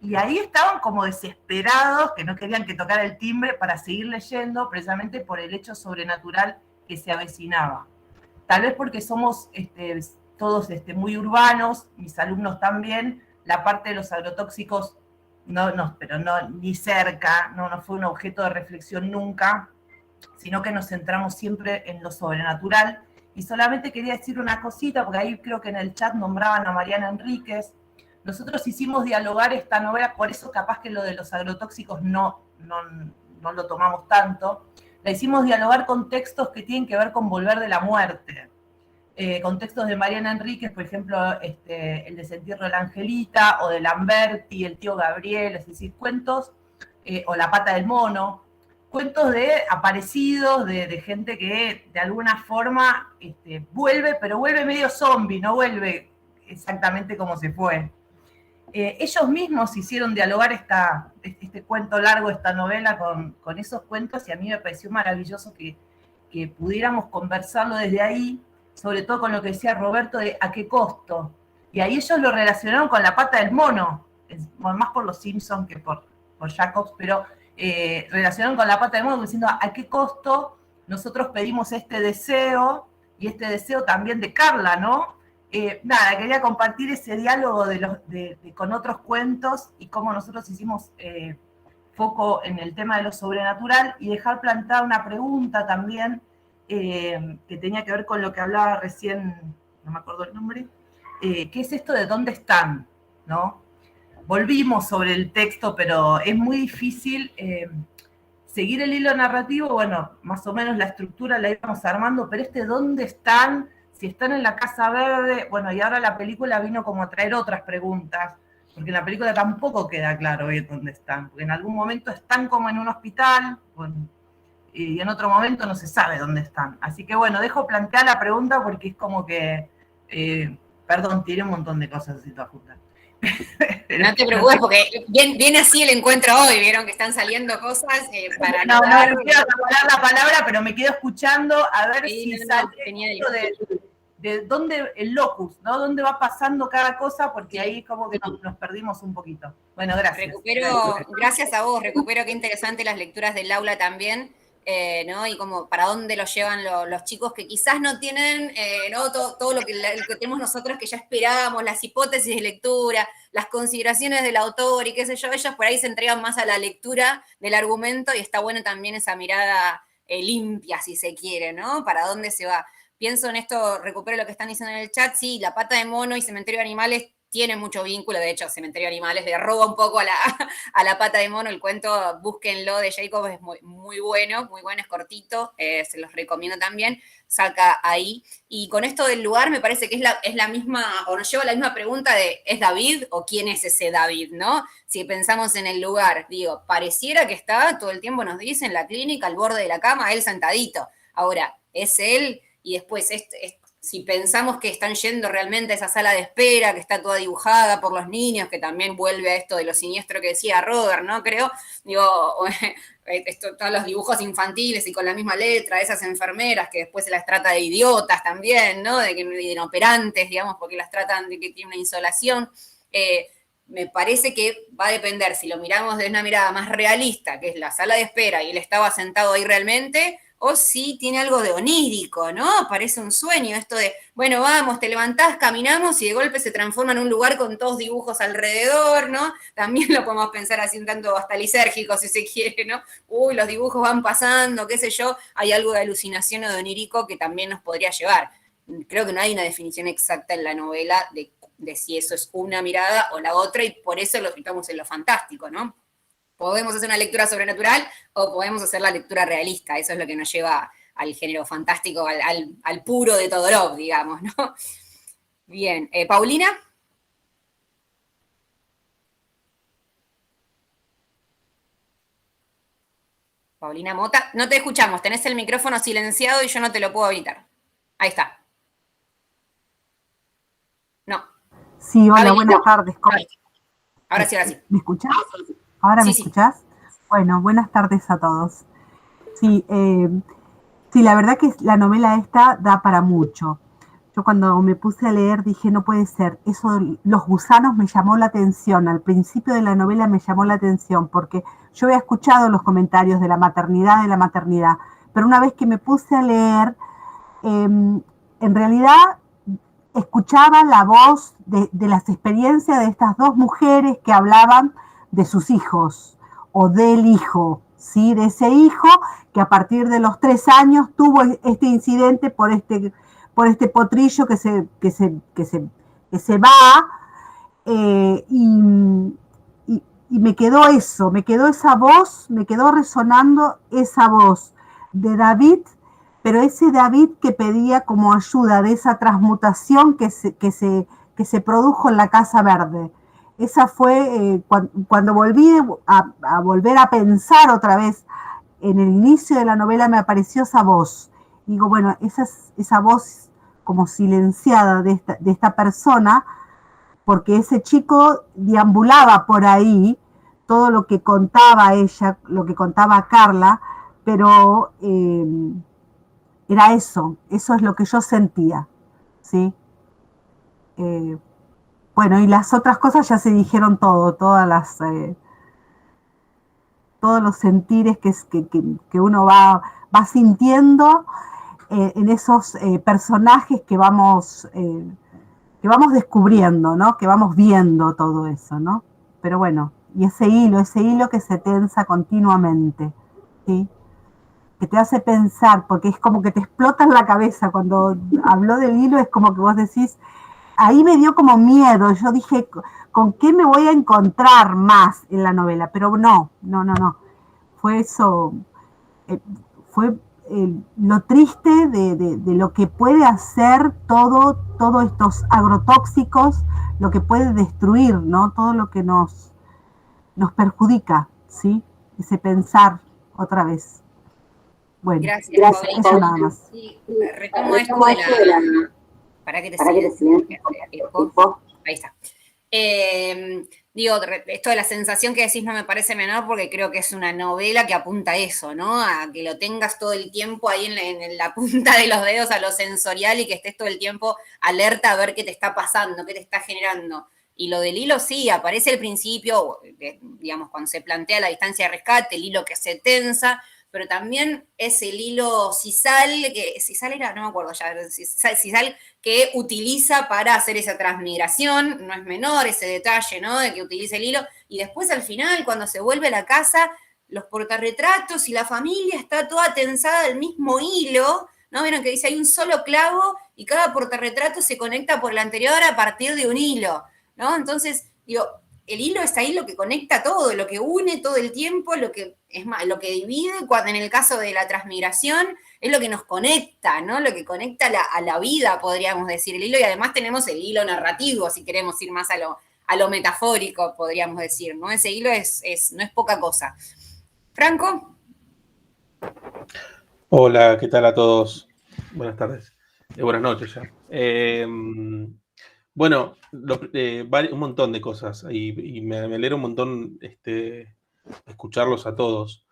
[SPEAKER 10] Y ahí estaban como desesperados, que no querían que tocara el timbre para seguir leyendo, precisamente por el hecho sobrenatural que se avecinaba. Tal vez porque somos todos muy urbanos, mis alumnos también, la parte de los agrotóxicos, pero no ni cerca, no fue un objeto de reflexión nunca, sino que nos centramos siempre en lo sobrenatural. Y solamente quería decir una cosita, porque ahí creo que en el chat nombraban a Mariana Enríquez. Nosotros hicimos dialogar esta novela, por eso capaz que lo de los agrotóxicos no lo tomamos tanto. La hicimos dialogar con textos que tienen que ver con volver de la muerte. Con textos de Mariana Enríquez, por ejemplo, el Desentierro de la Angelita, o de Lamberti, El tío Gabriel, es decir, cuentos, o La pata del mono, cuentos de aparecidos, de gente que de alguna forma vuelve, pero vuelve medio zombie, no vuelve exactamente como se fue. Ellos mismos hicieron dialogar este cuento largo, esta novela, con esos cuentos, y a mí me pareció maravilloso que pudiéramos conversarlo desde ahí, sobre todo con lo que decía Roberto de a qué costo. Y ahí ellos lo relacionaron con La pata del mono, más por los Simpsons que por Jacobs, pero relacionaron con La pata del mono diciendo a qué costo nosotros pedimos este deseo y este deseo también de Carla, ¿no? Nada, quería compartir ese diálogo con otros cuentos y cómo nosotros hicimos foco en el tema de lo sobrenatural y dejar plantada una pregunta también que tenía que ver con lo que hablaba recién, no me acuerdo el nombre, que es esto de dónde están, ¿no? Volvimos sobre el texto, pero es muy difícil seguir el hilo narrativo. Bueno, más o menos la estructura la íbamos armando, pero dónde están, si están en la Casa Verde, bueno, y ahora la película vino como a traer otras preguntas, porque en la película tampoco queda claro bien dónde están, porque en algún momento están como en un hospital, bueno, y en otro momento no se sabe dónde están. Así que bueno, dejo plantear la pregunta porque es como que, perdón, tiré un montón de cosas así todas juntas.
[SPEAKER 1] No te preocupes, porque viene así el encuentro hoy, vieron que están saliendo cosas para
[SPEAKER 10] no quiero acaparar la palabra, pero me quedo escuchando a ver si sale esto de dónde, el locus, ¿no? Dónde va pasando cada cosa, porque ahí como que nos perdimos un poquito. Bueno, gracias.
[SPEAKER 1] Gracias a vos, recupero qué interesante las lecturas del aula también, ¿no? Y como para dónde los llevan los chicos que quizás no tienen ¿no? todo lo que tenemos nosotros que ya esperábamos, las hipótesis de lectura, las consideraciones del autor y qué sé yo, ellos por ahí se entregan más a la lectura del argumento y está bueno también esa mirada limpia, si se quiere, ¿no? Para dónde se va. Pienso en esto, recupero lo que están diciendo en el chat, sí, La Pata de Mono y Cementerio de Animales tiene mucho vínculo, de hecho, Cementerio de Animales le roba un poco a la Pata de Mono, el cuento, búsquenlo, de Jacob, es muy bueno, es cortito, se los recomiendo también, saca ahí. Y con esto del lugar me parece que es la misma, o nos lleva a la misma pregunta de, ¿es David o quién es ese David, no? Si pensamos en el lugar, digo, pareciera que está, todo el tiempo nos dicen, en la clínica, al borde de la cama, él sentadito. Ahora, ¿es él? Y después, si pensamos que están yendo realmente a esa sala de espera, que está toda dibujada por los niños, que también vuelve a esto de lo siniestro que decía Robert, ¿no? Creo, digo, todos los dibujos infantiles y con la misma letra, esas enfermeras que después se las trata de idiotas también, ¿no? De inoperantes, digamos, porque las tratan de que tienen una insolación. Me parece que va a depender, si lo miramos de una mirada más realista, que es la sala de espera y él estaba sentado ahí realmente, o si tiene algo de onírico, ¿no? Parece un sueño esto de, bueno, vamos, te levantás, caminamos y de golpe se transforma en un lugar con todos dibujos alrededor, ¿no? También lo podemos pensar así un tanto hasta lisérgico, si se quiere, ¿no? Uy, los dibujos van pasando, qué sé yo, hay algo de alucinación o de onírico que también nos podría llevar. Creo que no hay una definición exacta en la novela de si eso es una mirada o la otra, y por eso lo estamos en lo fantástico, ¿no? Podemos hacer una lectura sobrenatural o podemos hacer la lectura realista. Eso es lo que nos lleva al género fantástico, al puro de Todorov, digamos, ¿no? Bien. ¿Paulina? Paulina Mota. No te escuchamos. Tenés el micrófono silenciado y yo no te lo puedo evitar. Ahí está. No.
[SPEAKER 11] Sí, hola, buenas tardes.
[SPEAKER 1] Ahora sí, ahora sí.
[SPEAKER 11] ¿Me escuchás? ¿Ahora me escuchás? Bueno, buenas tardes a todos. Sí, la verdad que la novela esta da para mucho. Yo cuando me puse a leer dije, no puede ser. Eso, los gusanos me llamó la atención. Al principio de la novela me llamó la atención porque yo había escuchado los comentarios de la maternidad, pero una vez que me puse a leer, en realidad escuchaba la voz de las experiencias de estas dos mujeres que hablaban de sus hijos o del hijo, ¿sí? De ese hijo que a partir de los 3 años tuvo este incidente por este potrillo que se va, y me quedó eso, me quedó esa voz, me quedó resonando esa voz de David, pero ese David que pedía como ayuda de esa transmutación que se produjo en la Casa Verde. Esa fue cuando volví a volver a pensar otra vez en el inicio de la novela, me apareció esa voz. Digo, bueno, esa voz como silenciada de esta persona, porque ese chico deambulaba por ahí, todo lo que contaba ella, lo que contaba Carla, pero era eso es lo que yo sentía, ¿sí? Bueno, y las otras cosas ya se dijeron todos los sentires que uno va sintiendo. en esos personajes que vamos descubriendo, ¿no? Que vamos viendo todo eso, ¿no? Pero bueno, y ese hilo que se tensa continuamente, ¿sí? Que te hace pensar, porque es como que te explota en la cabeza. Cuando habló del hilo es como que vos decís, ahí me dio como miedo. Yo dije, ¿con qué me voy a encontrar más en la novela? Pero no. Fue eso, fue lo triste de lo que puede hacer todos estos agrotóxicos, lo que puede destruir, ¿no? Todo lo que nos perjudica, ¿sí? Ese pensar otra vez. Bueno,
[SPEAKER 1] Gracias,
[SPEAKER 11] eso nada más.
[SPEAKER 1] Sí, retomo esto de la... ¿Para qué te silencio? Ahí está. Digo, esto de la sensación que decís no me parece menor porque creo que es una novela que apunta a eso, ¿no? A que lo tengas todo el tiempo ahí en la punta de los dedos, a lo sensorial, y que estés todo el tiempo alerta a ver qué te está pasando, qué te está generando. Y lo del hilo sí, aparece al principio, digamos, cuando se plantea la distancia de rescate, el hilo que se tensa, pero también es el hilo sisal era, no me acuerdo ya, sisal que utiliza para hacer esa transmigración, no es menor ese detalle, ¿no? De que utilice el hilo, y después al final, cuando se vuelve a la casa, los portarretratos y la familia está toda tensada del mismo hilo, ¿no? Vieron que dice, hay un solo clavo y cada portarretrato se conecta por el anterior a partir de un hilo, ¿no? Entonces, digo, el hilo es ahí lo que conecta todo, lo que une todo el tiempo, lo que divide, cuando en el caso de la transmigración, es lo que nos conecta, ¿no? Lo que conecta a la vida, podríamos decir, el hilo, y además tenemos el hilo narrativo, si queremos ir más a lo metafórico, podríamos decir, ¿no? Ese hilo no es poca cosa. Franco.
[SPEAKER 12] Hola, ¿qué tal a todos? Buenas tardes. Buenas noches ya. Bueno, un montón de cosas y me alegra un montón escucharlos a todos.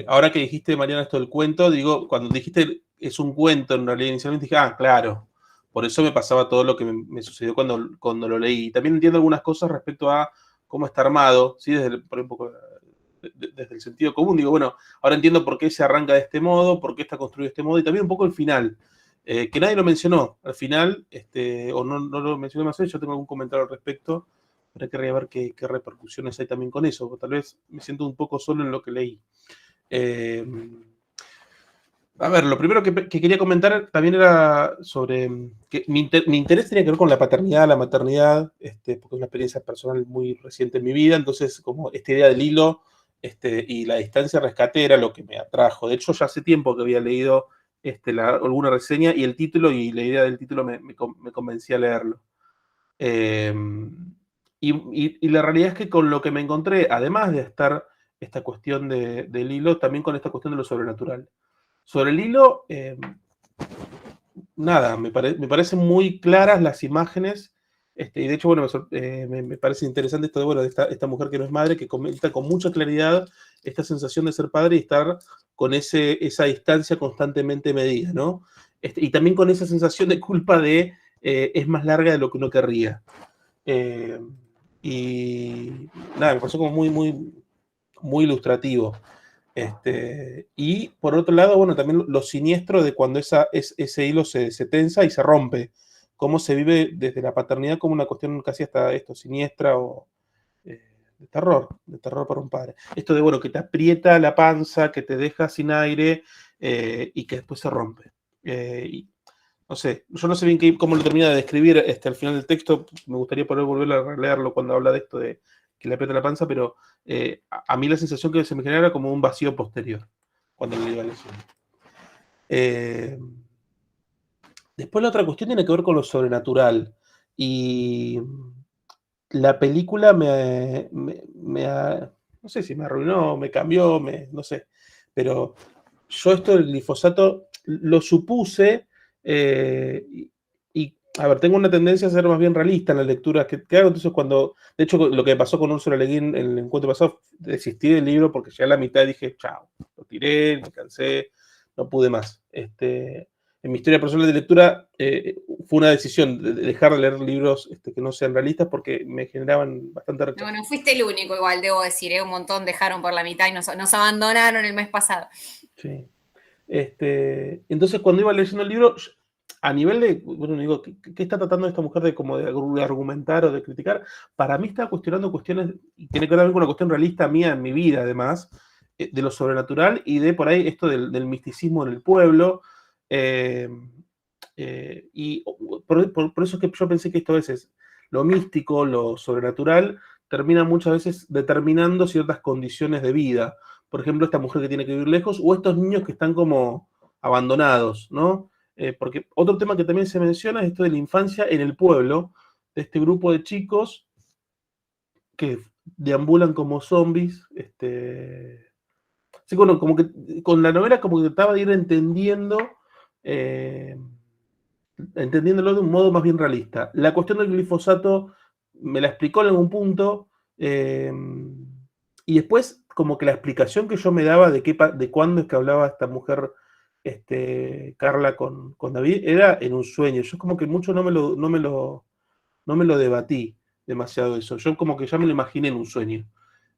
[SPEAKER 12] Ahora que dijiste, Mariana, esto del cuento, digo, cuando dijiste es un cuento, en realidad inicialmente dije, claro, por eso me pasaba todo lo que me sucedió cuando lo leí. También entiendo algunas cosas respecto a cómo está armado, ¿sí? Desde el sentido común, digo, bueno, ahora entiendo por qué se arranca de este modo, por qué está construido de este modo, y también un poco el final. Que nadie lo mencionó al final, o no lo mencioné más, yo tengo algún comentario al respecto, pero querría ver qué repercusiones hay también con eso, tal vez me siento un poco solo en lo que leí. A ver, lo primero que quería comentar también era sobre que mi interés tenía que ver con la paternidad, la maternidad, porque es una experiencia personal muy reciente en mi vida, entonces como esta idea del hilo y la distancia rescate era lo que me atrajo. De hecho, ya hace tiempo que había leído alguna reseña y el título y la idea del título me convencía a leerlo. Y la realidad es que con lo que me encontré, además de estar esta cuestión del hilo, también con esta cuestión de lo sobrenatural. Sobre el hilo, nada, me parecen muy claras las imágenes, y de hecho, bueno, me parece interesante esto de esta mujer que no es madre, que comenta con mucha claridad esta sensación de ser padre y estar con esa distancia constantemente medida, ¿no? Y también con esa sensación de culpa de es más larga de lo que uno querría. Y nada, me pareció como muy, muy, muy ilustrativo. Y por otro lado, bueno, también lo siniestro de cuando ese hilo se tensa y se rompe. Cómo se vive desde la paternidad como una cuestión casi hasta siniestra o de terror para un padre. Esto de, bueno, que te aprieta la panza, que te deja sin aire y que después se rompe. No sé, yo no sé bien cómo lo termina de describir al final del texto, me gustaría poder volver a leerlo cuando habla de esto de que le aprieta la panza, pero a mí la sensación que se me genera era como un vacío posterior cuando le iba leyendo. Después la otra cuestión tiene que ver con lo sobrenatural. Y la película no sé si me arruinó, me cambió, no sé. Pero yo esto del glifosato lo supuse y a ver, tengo una tendencia a ser más bien realista en las lecturas que hago. Entonces de hecho, lo que pasó con Úrsula Le Guin en el encuentro pasado, desistí del libro porque ya a la mitad dije, chao, lo tiré, me cansé, no pude más. En mi historia personal de lectura fue una decisión de dejar de leer libros que no sean realistas porque me generaban bastante rechazo.
[SPEAKER 1] No fuiste el único, igual, debo decir, un montón dejaron por la mitad y nos abandonaron el mes pasado.
[SPEAKER 12] Sí. Entonces, cuando iba leyendo el libro, a nivel de, bueno, digo, ¿qué está tratando esta mujer de argumentar o de criticar? Para mí está cuestionando cuestiones, y tiene que ver con una cuestión realista mía en mi vida, además, de lo sobrenatural y de por ahí esto del misticismo en el pueblo. Y por eso es que yo pensé que esto a veces, lo místico, lo sobrenatural, termina muchas veces determinando ciertas condiciones de vida. Por ejemplo, esta mujer que tiene que vivir lejos, o estos niños que están como abandonados, ¿no? Porque otro tema que también se menciona es esto de la infancia en el pueblo, de este grupo de chicos que deambulan como zombies. Sí, bueno, como que con la novela como que trataba de ir entendiéndolo de un modo más bien realista. La cuestión del glifosato me la explicó en algún punto, y después como que la explicación que yo me daba de cuándo es que hablaba esta mujer, Carla con David, era en un sueño. Yo como que mucho no me lo debatí demasiado eso. Yo como que ya me lo imaginé en un sueño,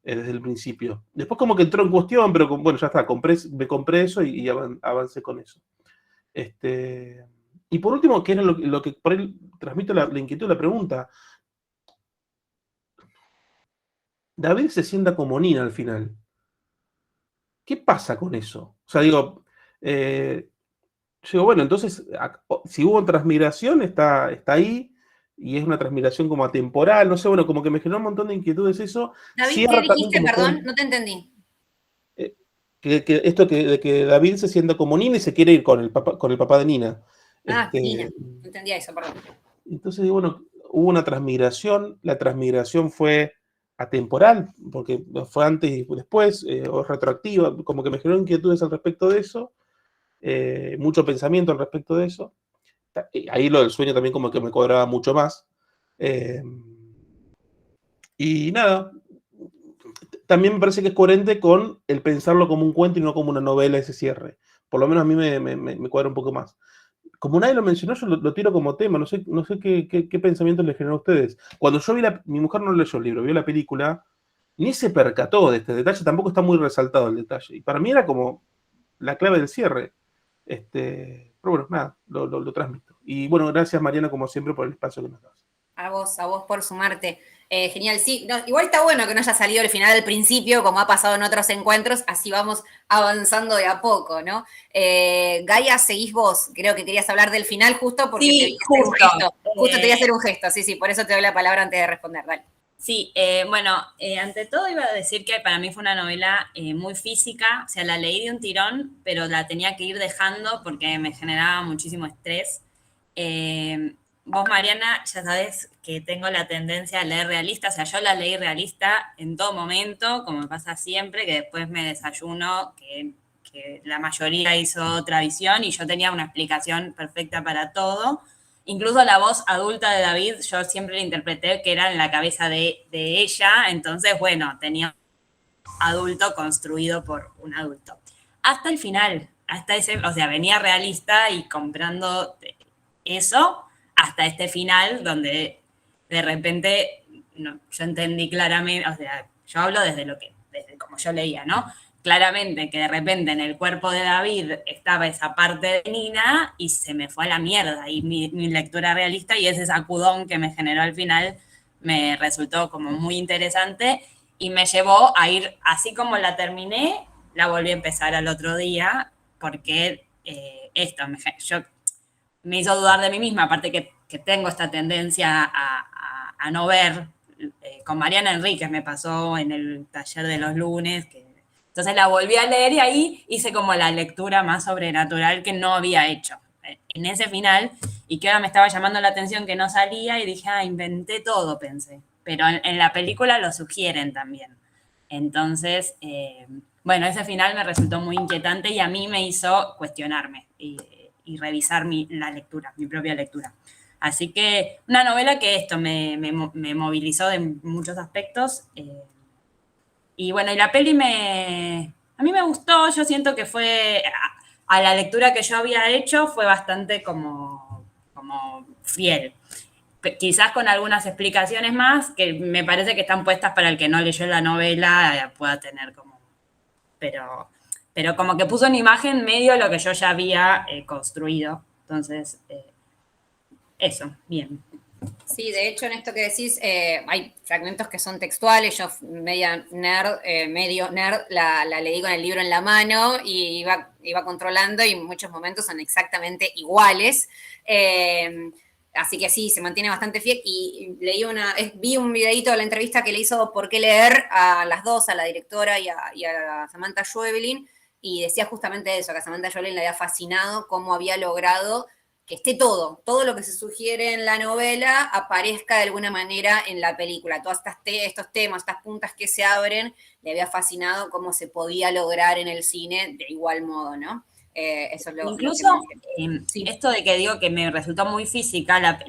[SPEAKER 12] desde el principio. Después como que entró en cuestión, pero bueno, ya está, me compré eso y avancé con eso. Y por último, que era lo que por él transmite la inquietud de la pregunta. David se sienta como Nina al final. ¿Qué pasa con eso? O sea, digo, bueno, entonces, si hubo transmigración, está ahí, y es una transmigración como atemporal, no sé, bueno, como que me generó un montón de inquietudes eso.
[SPEAKER 1] David, ¿qué dijiste? Perdón, no te entendí.
[SPEAKER 12] De que David se sienta como Nina y se quiere ir con el papá de Nina.
[SPEAKER 1] Nina, no entendía eso, perdón.
[SPEAKER 12] Entonces, bueno, hubo una transmigración, la transmigración fue atemporal, porque fue antes y después, o retroactiva, como que me generó inquietudes al respecto de eso, mucho pensamiento al respecto de eso. Ahí lo del sueño también como que me cobraba mucho más. Y nada, también me parece que es coherente con el pensarlo como un cuento y no como una novela ese cierre. Por lo menos a mí me cuadra un poco más. Como nadie lo mencionó, yo lo tiro como tema. No sé qué pensamientos les generó a ustedes. Cuando yo mi mujer no leyó el libro, vio la película, ni se percató de este detalle, tampoco está muy resaltado el detalle. Y para mí era como la clave del cierre. Pero bueno, nada, lo transmito. Y bueno, gracias Mariana, como siempre, por el espacio que nos das.
[SPEAKER 1] A vos por sumarte. Genial, sí. No, igual está bueno que no haya salido el final al principio, como ha pasado en otros encuentros, así vamos avanzando de a poco, ¿no? Gaia, seguís vos. Creo que querías hablar del final justo porque
[SPEAKER 5] sí,
[SPEAKER 1] te voy a hacer un gesto. Justo te voy a hacer un gesto, sí, por eso te doy la palabra antes de responder, dale.
[SPEAKER 5] Sí, bueno, ante todo iba a decir que para mí fue una novela muy física, o sea, la leí de un tirón, pero la tenía que ir dejando porque me generaba muchísimo estrés. Vos, Mariana, ya sabés que tengo la tendencia a leer realista, o sea, yo la leí realista en todo momento, como me pasa siempre, que después me desayuno, que la mayoría hizo otra visión y yo tenía una explicación perfecta para todo. Incluso la voz adulta de David, yo siempre la interpreté que era en la cabeza de ella, entonces, bueno, tenía un adulto construido por un adulto. Hasta el final, o sea, venía realista y comprando eso, hasta este final, donde de repente yo entendí claramente, o sea, yo hablo desde como yo leía, ¿no? Claramente que de repente en el cuerpo de David estaba esa parte de Nina y se me fue a la mierda, y mi lectura realista y ese sacudón que me generó al final me resultó como muy interesante y me llevó a ir, así como la terminé, la volví a empezar al otro día, porque yo me hizo dudar de mí misma, aparte que tengo esta tendencia a no ver. Con Mariana Enríquez me pasó en el taller de los lunes, entonces la volví a leer y ahí hice como la lectura más sobrenatural que no había hecho en ese final, y que ahora me estaba llamando la atención que no salía y dije, inventé todo, pensé. Pero en la película lo sugieren también. Entonces, bueno, ese final me resultó muy inquietante y a mí me hizo cuestionarme y revisar la lectura, mi propia lectura. Así que una novela que me movilizó de muchos aspectos. Y bueno, y la peli a mí me gustó, yo siento que fue, a la lectura que yo había hecho, fue bastante como fiel. Quizás con algunas explicaciones más que me parece que están puestas para el que no leyó la novela pueda tener como... Pero
[SPEAKER 13] pero como que puso en imagen medio lo que yo ya había construido. Entonces, eso, bien.
[SPEAKER 1] Sí, de hecho, en esto que decís, hay fragmentos que son textuales. Yo, medio nerd, la leí con el libro en la mano y iba controlando, y en muchos momentos son exactamente iguales. Así que sí, se mantiene bastante fiel. Y vi un videito de la entrevista que le hizo Por qué leer a las dos, a la directora y a Samantha Schweblin, y decía justamente eso, que a Samantha Schweblin le había fascinado cómo había logrado que esté todo lo que se sugiere en la novela aparezca de alguna manera en la película. Todos estos temas, estas puntas que se abren, le había fascinado cómo se podía lograr en el cine de igual modo, ¿no? Eso es lo
[SPEAKER 13] Incluso
[SPEAKER 1] sí.
[SPEAKER 13] esto de que digo que me resultó muy física,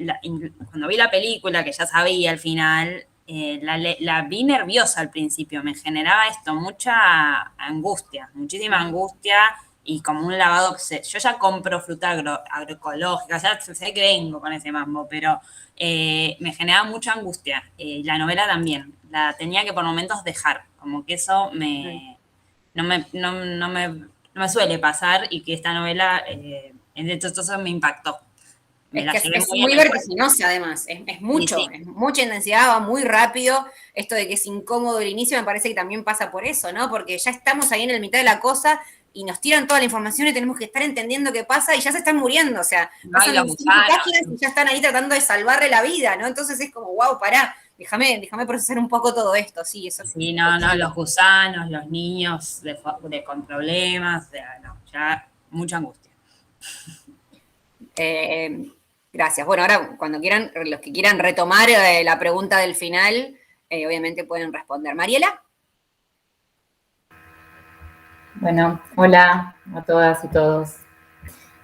[SPEAKER 13] cuando vi la película, que ya sabía al final, la vi nerviosa al principio, me generaba esto, mucha angustia, muchísima angustia, y como un lavado. Yo ya compro fruta agroecológica, ya sé que vengo con ese mambo, pero me generaba mucha angustia. La novela también, la tenía que por momentos dejar, como que eso no me suele pasar, y que esta novela, en eso me impactó.
[SPEAKER 1] Es muy vertiginosa, además, es mucha intensidad, va muy rápido. Esto de que es incómodo el inicio me parece que también pasa por eso, ¿no? Porque ya estamos ahí en el mitad de la cosa y nos tiran toda la información y tenemos que estar entendiendo qué pasa, y ya se están muriendo, o sea, pasan 5 páginas y ya están ahí tratando de salvarle la vida, ¿no? Entonces es como, wow, pará, déjame procesar un poco todo esto, sí, eso.
[SPEAKER 13] Sí, no, los gusanos, los niños con problemas, ya mucha angustia.
[SPEAKER 1] Gracias. Bueno, ahora cuando quieran, los que quieran retomar la pregunta del final, obviamente pueden responder. Mariela.
[SPEAKER 14] Bueno, hola a todas y todos.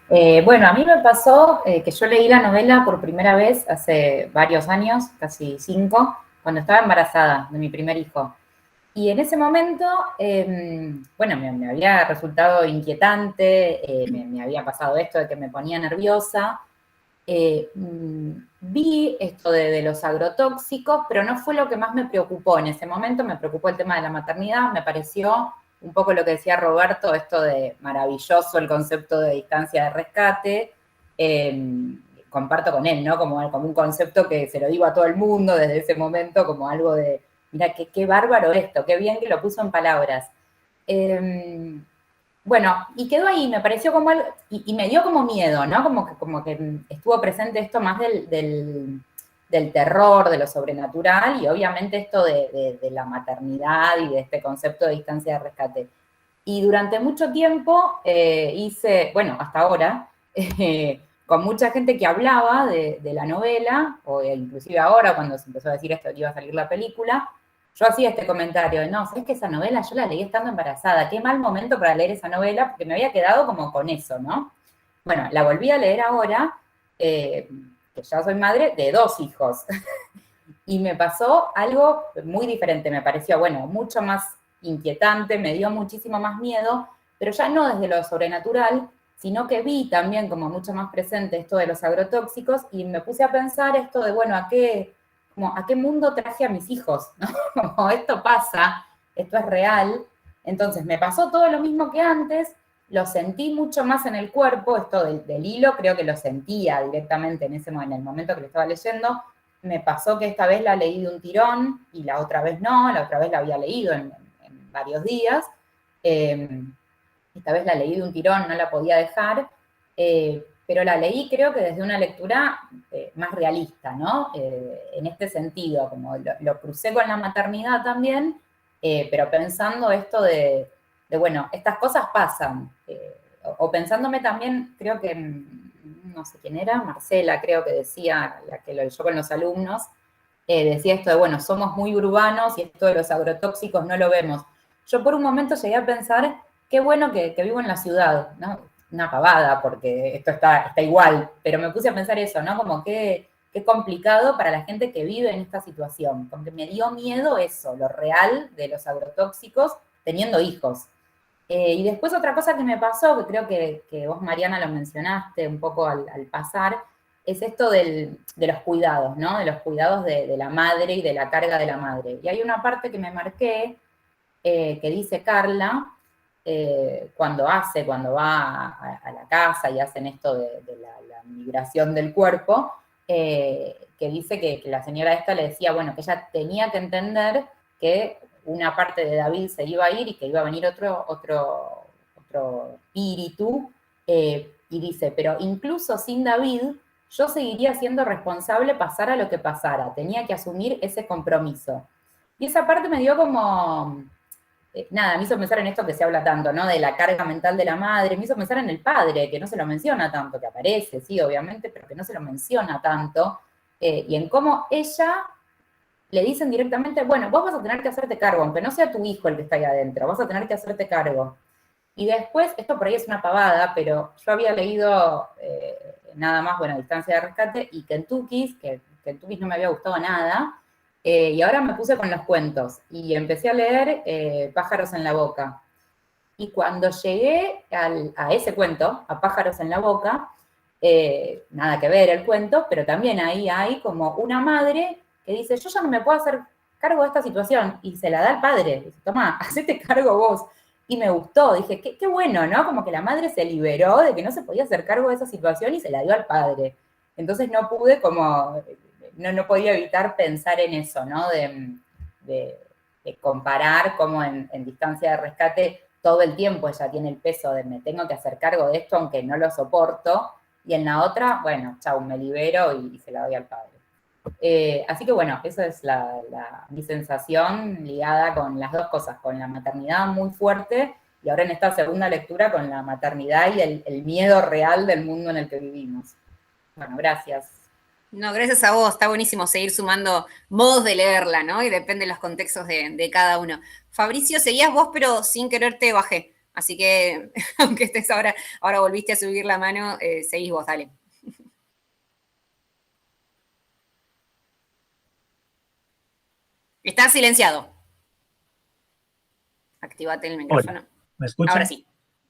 [SPEAKER 14] Bueno, a mí me pasó que yo leí la novela por primera vez hace varios años, casi 5, cuando estaba embarazada de mi primer hijo. Y en ese momento, bueno, me había resultado inquietante, me había pasado esto de que me ponía nerviosa. Vi esto de los agrotóxicos, pero no fue lo que más me preocupó en ese momento. Me preocupó el tema de la maternidad, me pareció un poco lo que decía Roberto, esto de maravilloso el concepto de distancia de rescate. Comparto con él, ¿no? Como un concepto que se lo digo a todo el mundo desde ese momento, como algo de, mira, qué bárbaro esto, qué bien que lo puso en palabras. Bueno, y quedó ahí, me pareció como algo, y me dio como miedo, ¿no? Como que estuvo presente esto más del terror, de lo sobrenatural, y obviamente esto de la maternidad y de este concepto de distancia de rescate. Y durante mucho tiempo hice, bueno, hasta ahora, con mucha gente que hablaba de la novela, o inclusive ahora cuando se empezó a decir esto que iba a salir la película, yo hacía este comentario de, no, ¿sabes que esa novela yo la leí estando embarazada? Qué mal momento para leer esa novela, porque me había quedado como con eso, ¿no? Bueno, la volví a leer ahora, que ya soy madre de 2 hijos. Y me pasó algo muy diferente, me pareció, bueno, mucho más inquietante, me dio muchísimo más miedo, pero ya no desde lo sobrenatural, sino que vi también como mucho más presente esto de los agrotóxicos, y me puse a pensar esto de, bueno, ¿a qué mundo traje a mis hijos? ¿No? Como esto pasa, esto es real. Entonces me pasó todo lo mismo que antes, lo sentí mucho más en el cuerpo, esto del hilo creo que lo sentía directamente en el momento que lo estaba leyendo. Me pasó que esta vez la leí de un tirón y la otra vez no, la otra vez la había leído en varios días. Esta vez la leí de un tirón, no la podía dejar, pero la leí creo que desde una lectura más realista, ¿no? En este sentido, como lo crucé con la maternidad también, pero pensando esto de, bueno, estas cosas pasan, o pensándome también, creo que, no sé quién era, Marcela creo que decía, la que lo leyó con los alumnos, decía esto de, bueno, somos muy urbanos y esto de los agrotóxicos no lo vemos. Yo por un momento llegué a pensar, qué bueno que vivo en la ciudad, ¿no? Una pavada, porque esto está igual, pero me puse a pensar eso, ¿no? Como qué complicado para la gente que vive en esta situación, porque me dio miedo eso, lo real de los agrotóxicos teniendo hijos. Y después otra cosa que me pasó, que creo que vos, Mariana, lo mencionaste un poco al pasar, es esto de los cuidados, ¿no? De los cuidados de la madre y de la carga de la madre. Y hay una parte que me marqué, que dice Carla, cuando va a la casa y hacen esto de la migración del cuerpo, que dice que la señora esta le decía, bueno, que ella tenía que entender que una parte de David se iba a ir y que iba a venir otro espíritu, y dice, pero incluso sin David, yo seguiría siendo responsable pasara lo que pasara, tenía que asumir ese compromiso. Y esa parte me dio como, nada, me hizo pensar en esto que se habla tanto, ¿no? De la carga mental de la madre, me hizo pensar en el padre, que no se lo menciona tanto, que aparece, sí, obviamente, pero que no se lo menciona tanto, y en cómo ella le dicen directamente, bueno, vos vas a tener que hacerte cargo, aunque no sea tu hijo el que está ahí adentro, vas a tener que hacerte cargo. Y después, esto por ahí es una pavada, pero yo había leído nada más, bueno, Distancia de Rescate, y Kentucky's, que Kentucky's no me había gustado nada, y ahora me puse con los cuentos, y empecé a leer Pájaros en la Boca. Y cuando llegué a ese cuento, a Pájaros en la Boca, nada que ver el cuento, pero también ahí hay como una madre que dice, yo ya no me puedo hacer cargo de esta situación, y se la da al padre, dice, toma, hacete cargo vos. Y me gustó, dije, qué bueno, ¿no? Como que la madre se liberó de que no se podía hacer cargo de esa situación y se la dio al padre. Entonces no pude como, no podía evitar pensar en eso, ¿no? De comparar como en Distancia de Rescate todo el tiempo ella tiene el peso de me tengo que hacer cargo de esto aunque no lo soporto, y en la otra, bueno, chau, me libero y se la doy al padre. Así que bueno, esa es mi sensación ligada con las dos cosas, con la maternidad muy fuerte y ahora en esta segunda lectura con la maternidad y el miedo real del mundo en el que vivimos. Bueno, gracias.
[SPEAKER 1] No, gracias a vos, está buenísimo seguir sumando modos de leerla, ¿no? Y depende de los contextos de cada uno. Fabricio, seguías vos, pero sin querer te bajé, así que aunque estés ahora volviste a subir la mano, seguís vos, dale. Está silenciado. Actívate el micrófono.
[SPEAKER 3] Hola, ¿me escuchan?
[SPEAKER 1] Ahora sí.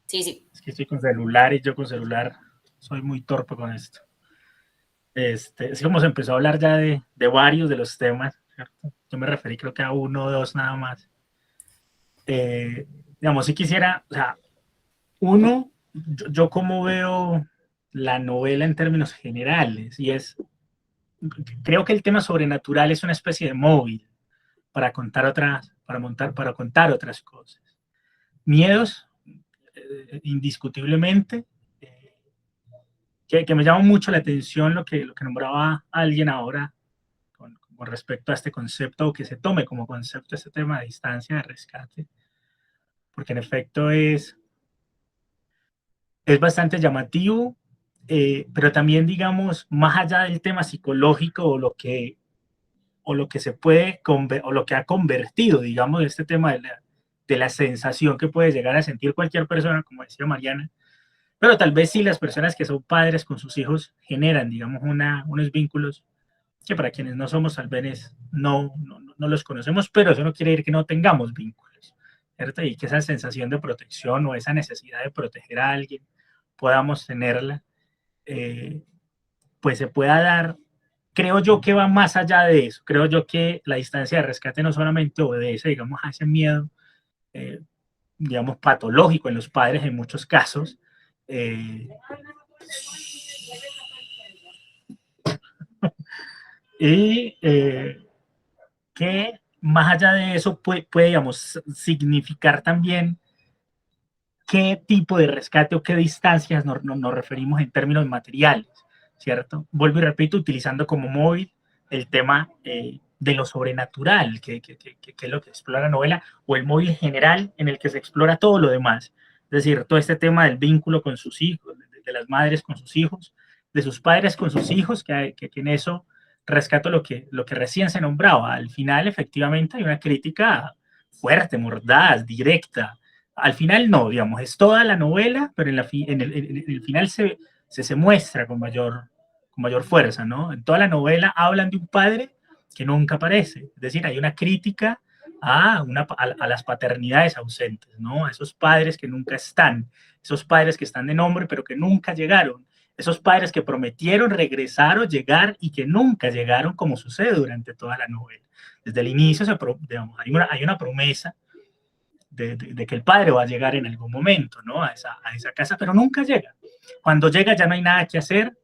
[SPEAKER 1] Sí.
[SPEAKER 3] Es que estoy con celular y yo con celular soy muy torpe con esto. Así como se empezó a hablar ya de varios de los temas, ¿cierto? Yo me referí creo que a uno o dos nada más. Digamos, si quisiera, o sea, uno, yo como veo la novela en términos generales, y creo que el tema sobrenatural es una especie de móvil para contar otras cosas. Miedos, indiscutiblemente, que me llama mucho la atención lo que nombraba alguien ahora con respecto a este concepto, o que se tome como concepto este tema de distancia de rescate, porque en efecto es bastante llamativo, pero también, digamos, más allá del tema psicológico o lo que se puede, o lo que ha convertido, digamos, este tema de la sensación que puede llegar a sentir cualquier persona, como decía Mariana, pero tal vez sí las personas que son padres con sus hijos generan, digamos, unos vínculos que para quienes no somos tal vez no los conocemos, pero eso no quiere decir que no tengamos vínculos, ¿cierto? Y que esa sensación de protección o esa necesidad de proteger a alguien podamos tenerla, pues se pueda dar. Creo yo que va más allá de eso. Creo yo que la distancia de rescate no solamente obedece, digamos, a ese miedo, digamos, patológico en los padres en muchos casos, y que más allá de eso puede, digamos, significar también qué tipo de rescate o qué distancias nos referimos en términos materiales, ¿cierto? Vuelvo y repito, utilizando como móvil el tema de lo sobrenatural, que es lo que explora la novela, o el móvil general en el que se explora todo lo demás. Es decir, todo este tema del vínculo con sus hijos, de las madres con sus hijos, de sus padres con sus hijos, que en eso rescato lo que recién se nombraba. Al final, efectivamente, hay una crítica fuerte, mordaz, directa. Al final no, digamos, es toda la novela, pero en el final se muestra con mayor fuerza, ¿no? En toda la novela hablan de un padre que nunca aparece. Es decir, hay una crítica a las paternidades ausentes, ¿no? A esos padres que nunca están, esos padres que están de nombre pero que nunca llegaron, esos padres que prometieron regresar o llegar y que nunca llegaron, como sucede durante toda la novela. Desde el inicio, digamos, hay una promesa de que el padre va a llegar en algún momento, ¿no? A esa casa, pero nunca llega. Cuando llega ya no hay nada que hacer,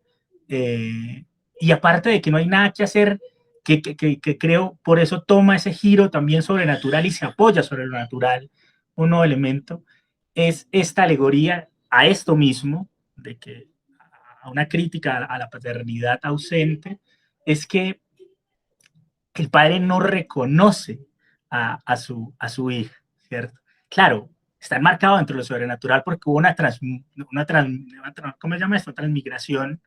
[SPEAKER 3] y aparte de que no hay nada que hacer, que creo por eso toma ese giro también sobrenatural y se apoya sobre lo natural, un nuevo elemento, es esta alegoría a esto mismo, de que a una crítica a la paternidad ausente, es que el padre no reconoce a su hija, ¿cierto? Claro, está enmarcado dentro de lo sobrenatural porque hubo ¿cómo se llama esto? Transmigración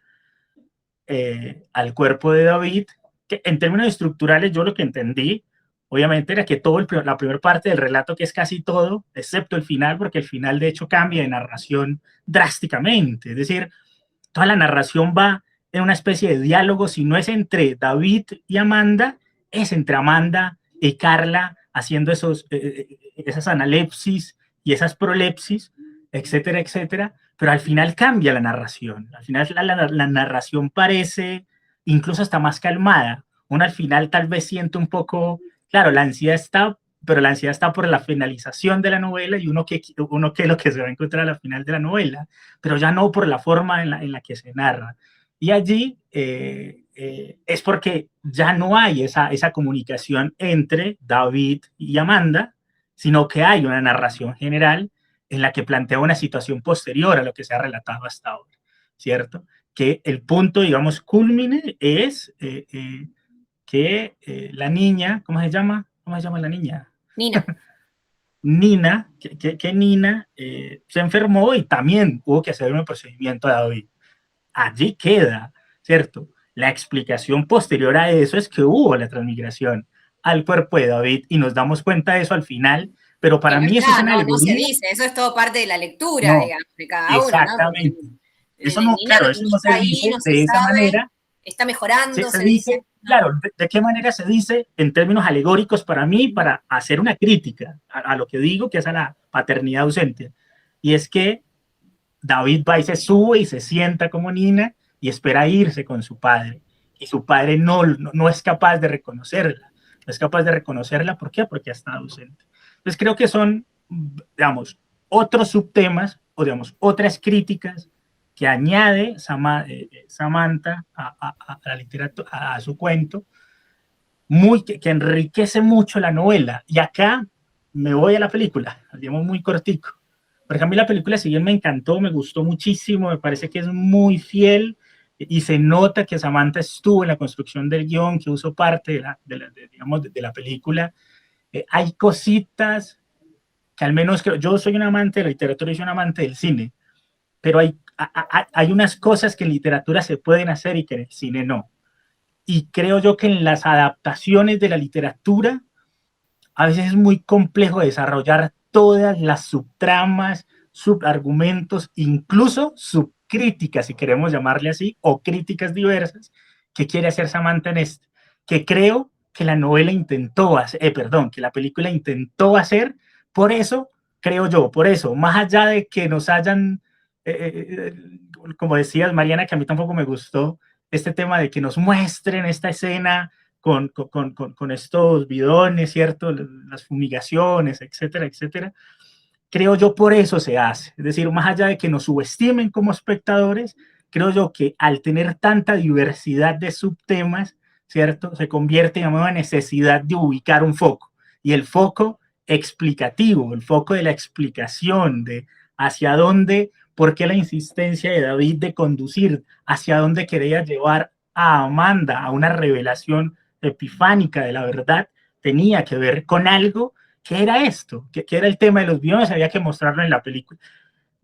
[SPEAKER 3] al cuerpo de David, que en términos estructurales yo lo que entendí, obviamente, era que la primera parte del relato, que es casi todo, excepto el final, porque el final de hecho cambia de narración drásticamente, es decir, toda la narración va en una especie de diálogo, si no es entre David y Amanda, es entre Amanda y Carla, haciendo esas analepsis y esas prolepsis, etcétera, etcétera, pero al final cambia la narración. Al final la narración parece incluso hasta más calmada. Uno al final tal vez siente un poco, claro, la ansiedad está, pero la ansiedad está por la finalización de la novela y uno que es lo que se va a encontrar al final de la novela, pero ya no por la forma en la que se narra. Y allí es porque ya no hay esa comunicación entre David y Amanda, sino que hay una narración general en la que plantea una situación posterior a lo que se ha relatado hasta ahora, ¿cierto? Que el punto, digamos, culmine es que la niña, ¿cómo se llama? ¿Cómo se llama la niña?
[SPEAKER 1] Nina.
[SPEAKER 3] Nina, que Nina se enfermó y también hubo que hacer un procedimiento a David. Allí queda, ¿cierto? La explicación posterior a eso es que hubo la transmigración al cuerpo de David y nos damos cuenta de eso al final, pero para mí eso es una alegoría.
[SPEAKER 1] No se dice, eso es todo parte de la lectura,
[SPEAKER 3] No,
[SPEAKER 1] digamos, de cada uno,
[SPEAKER 3] exactamente.
[SPEAKER 1] ¿no?
[SPEAKER 3] Eso no, claro, eso no se dice de esa manera.
[SPEAKER 1] Está mejorando,
[SPEAKER 3] se dice, claro, ¿de qué manera se dice en términos alegóricos para mí, para hacer una crítica a lo que digo, que es a la paternidad ausente? Y es que David va y se sube y se sienta como Nina y espera irse con su padre. Y su padre no es capaz de reconocerla. No es capaz de reconocerla, ¿por qué? Porque ha estado ausente. Entonces creo que son, digamos, otros subtemas o, digamos, otras críticas que añade Samantha a la literatura, a su cuento, que enriquece mucho la novela. Y acá me voy a la película, digamos muy cortico. Porque a mí la película, si bien me encantó, me gustó muchísimo, me parece que es muy fiel y se nota que Samantha estuvo en la construcción del guión, que usó parte de la película. Hay cositas que al menos yo soy un amante de la literatura y soy un amante del cine, pero hay unas cosas que en literatura se pueden hacer y que en el cine no. Y creo yo que en las adaptaciones de la literatura a veces es muy complejo desarrollar todas las subtramas, subargumentos, incluso subcríticas, si queremos llamarle así, o críticas diversas que quiere hacer Samantha en este, que creo que la novela intentó hacer, que la película intentó hacer. Por eso, creo yo, más allá de que nos hayan, como decías, Mariana, que a mí tampoco me gustó, este tema de que nos muestren esta escena con estos bidones, ¿cierto? Las fumigaciones, etcétera, etcétera. Creo yo por eso se hace. Es decir, más allá de que nos subestimen como espectadores, creo yo que al tener tanta diversidad de subtemas, ¿cierto? Se convierte en una necesidad de ubicar un foco. Y el foco explicativo, el foco de la explicación de hacia dónde, por qué la insistencia de David de conducir, hacia dónde quería llevar a Amanda a una revelación epifánica de la verdad, tenía que ver con algo que era esto, que era el tema de los bidones, había que mostrarlo en la película.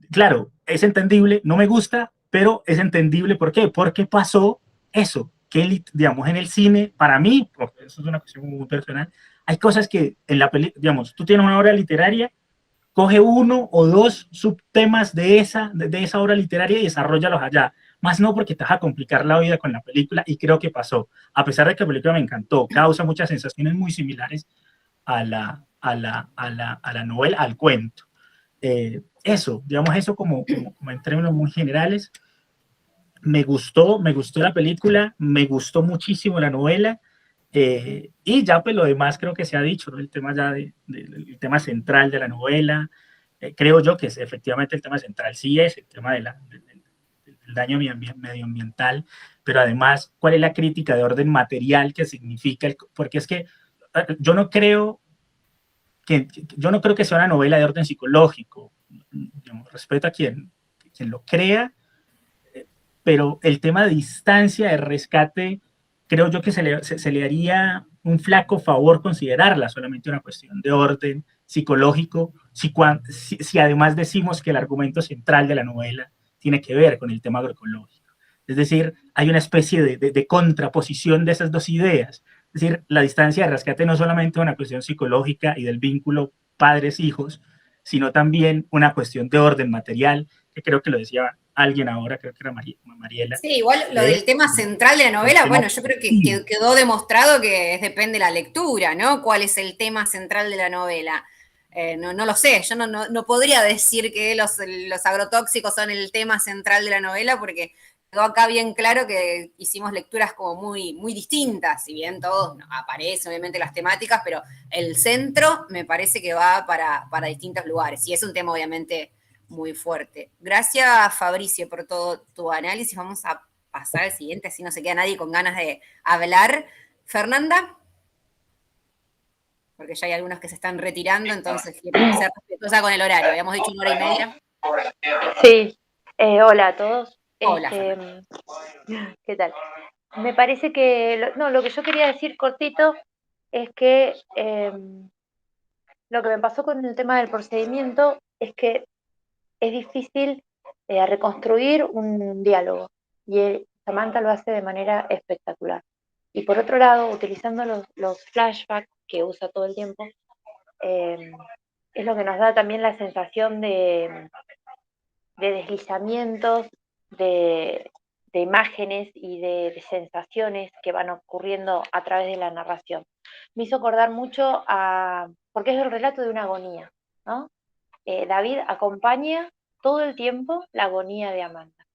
[SPEAKER 3] Claro, es entendible, no me gusta, pero es entendible. ¿Por qué? Porque pasó eso, que digamos en el cine, para mí, eso es una cuestión muy personal, hay cosas que en la película, digamos, tú tienes una obra literaria, coge uno o dos subtemas de esa obra literaria y desarróllalos allá. Más no porque te vas a complicar la vida con la película, y creo que pasó. A pesar de que la película me encantó, causa muchas sensaciones muy similares a la novela, al cuento. Eso, digamos, eso como en términos muy generales. Me gustó la película, me gustó muchísimo la novela. Y ya pues lo demás creo que se ha dicho, ¿no? El tema ya el tema central de la novela, creo yo que es efectivamente el tema central, sí es el tema del daño medioambiental, pero además, ¿cuál es la crítica de orden material que significa? Porque es que yo no creo que sea una novela de orden psicológico. Respeto a quien lo crea, pero el tema de distancia, de rescate, creo yo que se le haría un flaco favor considerarla solamente una cuestión de orden psicológico, si además decimos que el argumento central de la novela tiene que ver con el tema agroecológico. Es decir, hay una especie de contraposición de esas dos ideas. Es decir, la distancia de rescate no solamente es una cuestión psicológica y del vínculo padres-hijos, sino también una cuestión de orden material, que creo que lo decía alguien ahora, creo que era Mariela.
[SPEAKER 1] Sí, igual lo del tema central de la novela, bueno, yo creo que quedó demostrado que depende de la lectura, ¿no? ¿Cuál es el tema central de la novela? No lo sé, yo no podría decir que los agrotóxicos son el tema central de la novela, porque quedó acá bien claro que hicimos lecturas como muy, muy distintas, si bien todos aparecen obviamente las temáticas, pero el centro me parece que va para distintos lugares, y es un tema obviamente muy fuerte. Gracias, Fabricio, por todo tu análisis. Vamos a pasar al siguiente, así no se queda nadie con ganas de hablar. Fernanda, porque ya hay algunos que se están retirando, entonces quiero ser respetuosa con el horario. Habíamos dicho 1 hora y media.
[SPEAKER 15] Sí, hola a todos.
[SPEAKER 1] Hola.
[SPEAKER 15] ¿Qué tal? Me parece que, lo que yo quería decir cortito es que lo que me pasó con el tema del procedimiento es que es difícil reconstruir un diálogo y Samantha lo hace de manera espectacular. Y por otro lado, utilizando los flashbacks que usa todo el tiempo, es lo que nos da también la sensación de deslizamientos, de imágenes y de sensaciones que van ocurriendo a través de la narración. Me hizo acordar mucho porque es el relato de una agonía, ¿no? David acompaña todo el tiempo la agonía de Amanda.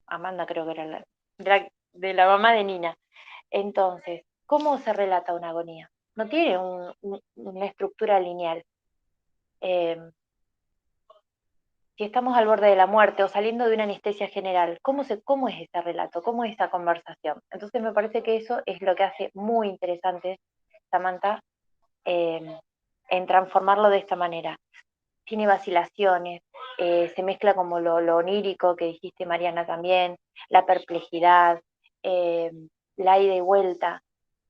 [SPEAKER 15] Amanda creo que era de la mamá de Nina. Entonces, ¿cómo se relata una agonía? No tiene una estructura lineal. Si estamos al borde de la muerte o saliendo de una anestesia general, ¿cómo es ese relato? ¿Cómo es esa conversación? Entonces me parece que eso es lo que hace muy interesante Samantha en transformarlo de esta manera. Tiene vacilaciones, se mezcla como lo onírico que dijiste, Mariana, también, la perplejidad, la ida y vuelta.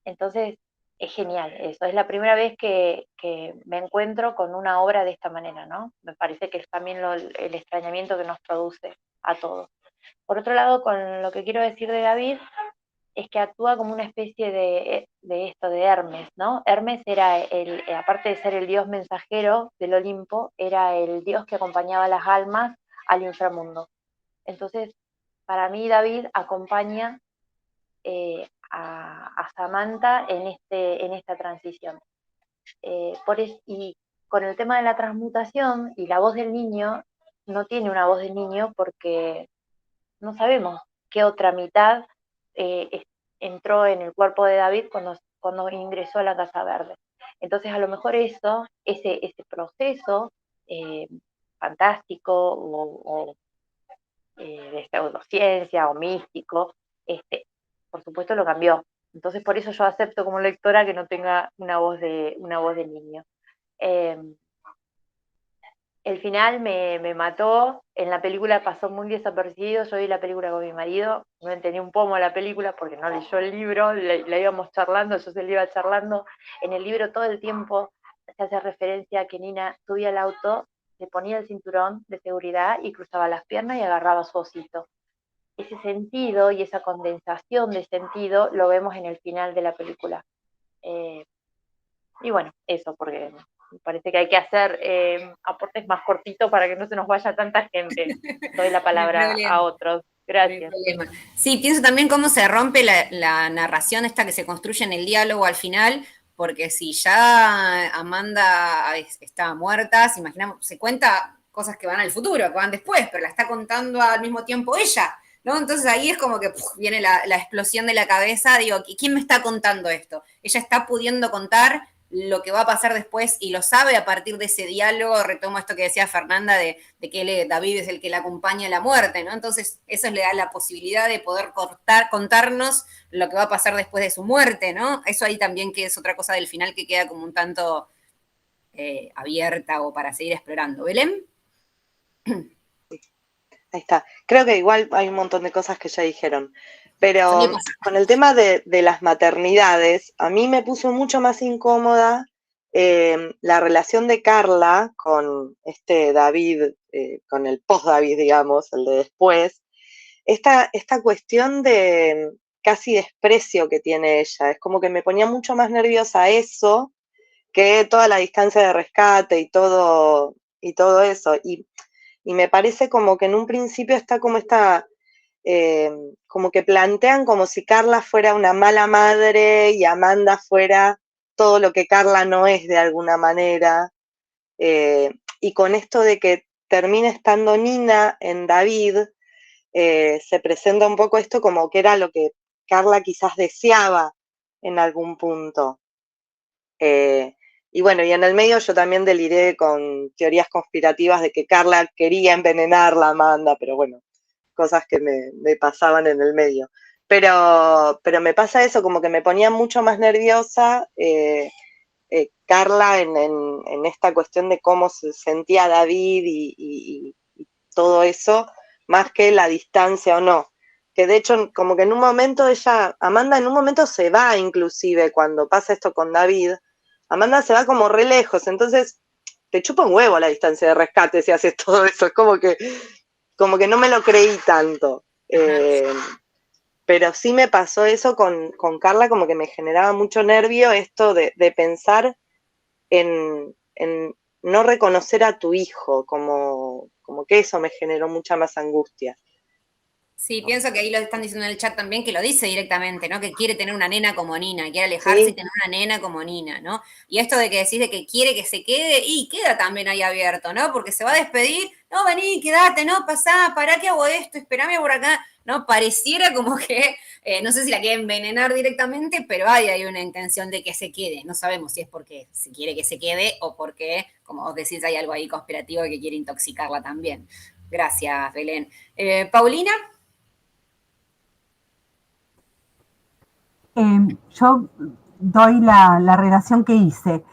[SPEAKER 15] Entonces, es genial eso. Es la primera vez que me encuentro con una obra de esta manera, ¿no? Me parece que es también el extrañamiento que nos produce a todos. Por otro lado, con lo que quiero decir de David, es que actúa como una especie de Hermes, ¿no? Hermes era aparte de ser el dios mensajero del Olimpo, era el dios que acompañaba a las almas al inframundo. Entonces, para mí David acompaña a Samantha en esta transición. Y con el tema de la transmutación y la voz del niño, no tiene una voz del niño porque no sabemos qué otra mitad entró en el cuerpo de David cuando ingresó a la Casa Verde. Entonces, a lo mejor ese proceso fantástico o de pseudociencia o místico, por supuesto lo cambió. Entonces, por eso yo acepto como lectora que no tenga una voz de niño. El final me mató, en la película pasó muy desapercibido, yo vi la película con mi marido, no entendí un pomo la película porque no leyó el libro, la íbamos charlando, yo se la iba charlando, en el libro todo el tiempo se hace referencia a que Nina subía al auto, se ponía el cinturón de seguridad y cruzaba las piernas y agarraba su osito. Ese sentido y esa condensación de sentido lo vemos en el final de la película. Y bueno, eso, porque me parece que hay que hacer aportes más cortitos para que no se nos vaya tanta gente. Doy la palabra a otros. Gracias.
[SPEAKER 1] Sí, pienso también cómo se rompe la narración esta que se construye en el diálogo al final, porque si ya Amanda está muerta, se cuenta cosas que van al futuro, que van después, pero la está contando al mismo tiempo ella. ¿no? Entonces ahí es como que viene la explosión de la cabeza, digo, ¿quién me está contando esto? Ella está pudiendo contar lo que va a pasar después y lo sabe a partir de ese diálogo, retomo esto que decía Fernanda de que David es el que la acompaña a la muerte, ¿no? Entonces eso le da la posibilidad de poder contarnos lo que va a pasar después de su muerte, ¿no? Eso ahí también que es otra cosa del final que queda como un tanto abierta o para seguir explorando. ¿Belén?
[SPEAKER 16] Ahí está. Creo que igual hay un montón de cosas que ya dijeron. Pero con el tema de las maternidades, a mí me puso mucho más incómoda la relación de Carla con David, con el post-David, digamos, el de después. Esta cuestión de casi desprecio que tiene ella. Es como que me ponía mucho más nerviosa eso que toda la distancia de rescate y todo eso. Y me parece como que en un principio está como como que plantean como si Carla fuera una mala madre y Amanda fuera todo lo que Carla no es de alguna manera. Y con esto de que termina estando Nina en David, se presenta un poco esto como que era lo que Carla quizás deseaba en algún punto. Y bueno, y en el medio yo también deliré con teorías conspirativas de que Carla quería envenenarla a Amanda, pero bueno, cosas que me pasaban en el medio. Pero me pasa eso, como que me ponía mucho más nerviosa Carla en esta cuestión de cómo se sentía David y todo eso, más que la distancia o no. Que de hecho, como que en un momento Amanda en un momento se va inclusive cuando pasa esto con David, Amanda se va como re lejos, entonces te chupa un huevo la distancia de rescate si haces todo eso, es como que no me lo creí tanto. Pero sí me pasó eso con Carla, como que me generaba mucho nervio esto de pensar en no reconocer a tu hijo, como que eso me generó mucha más angustia.
[SPEAKER 1] Sí, pienso que ahí lo están diciendo en el chat también, que lo dice directamente, ¿no? Que quiere tener una nena como Nina, quiere alejarse y tener una nena como Nina, ¿no? Y esto de que decís de que quiere que se quede, y queda también ahí abierto, ¿no? Porque se va a despedir, no, vení, quedate, no, pasá, pará que hago esto, espérame por acá, ¿no? Pareciera como que, no sé si la quiere envenenar directamente, pero hay una intención de que se quede. No sabemos si es porque se quiere que se quede o porque, como vos decís, hay algo ahí conspirativo que quiere intoxicarla también. Gracias, Belén. Paulina.
[SPEAKER 11] Yo doy la relación que hice.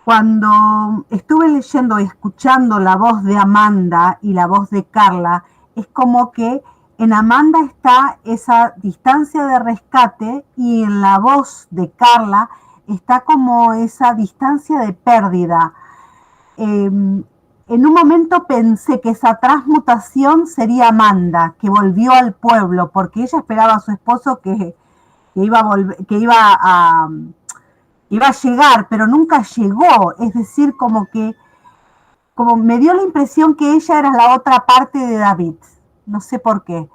[SPEAKER 11] Cuando estuve leyendo y escuchando la voz de Amanda y la voz de Carla, es como que en Amanda está esa distancia de rescate y en la voz de Carla está como esa distancia de pérdida. En un momento pensé que esa transmutación sería Amanda, que volvió al pueblo, porque ella esperaba a su esposo que iba a llegar, pero nunca llegó. Es decir, como me dio la impresión que ella era la otra parte de David. No sé por qué.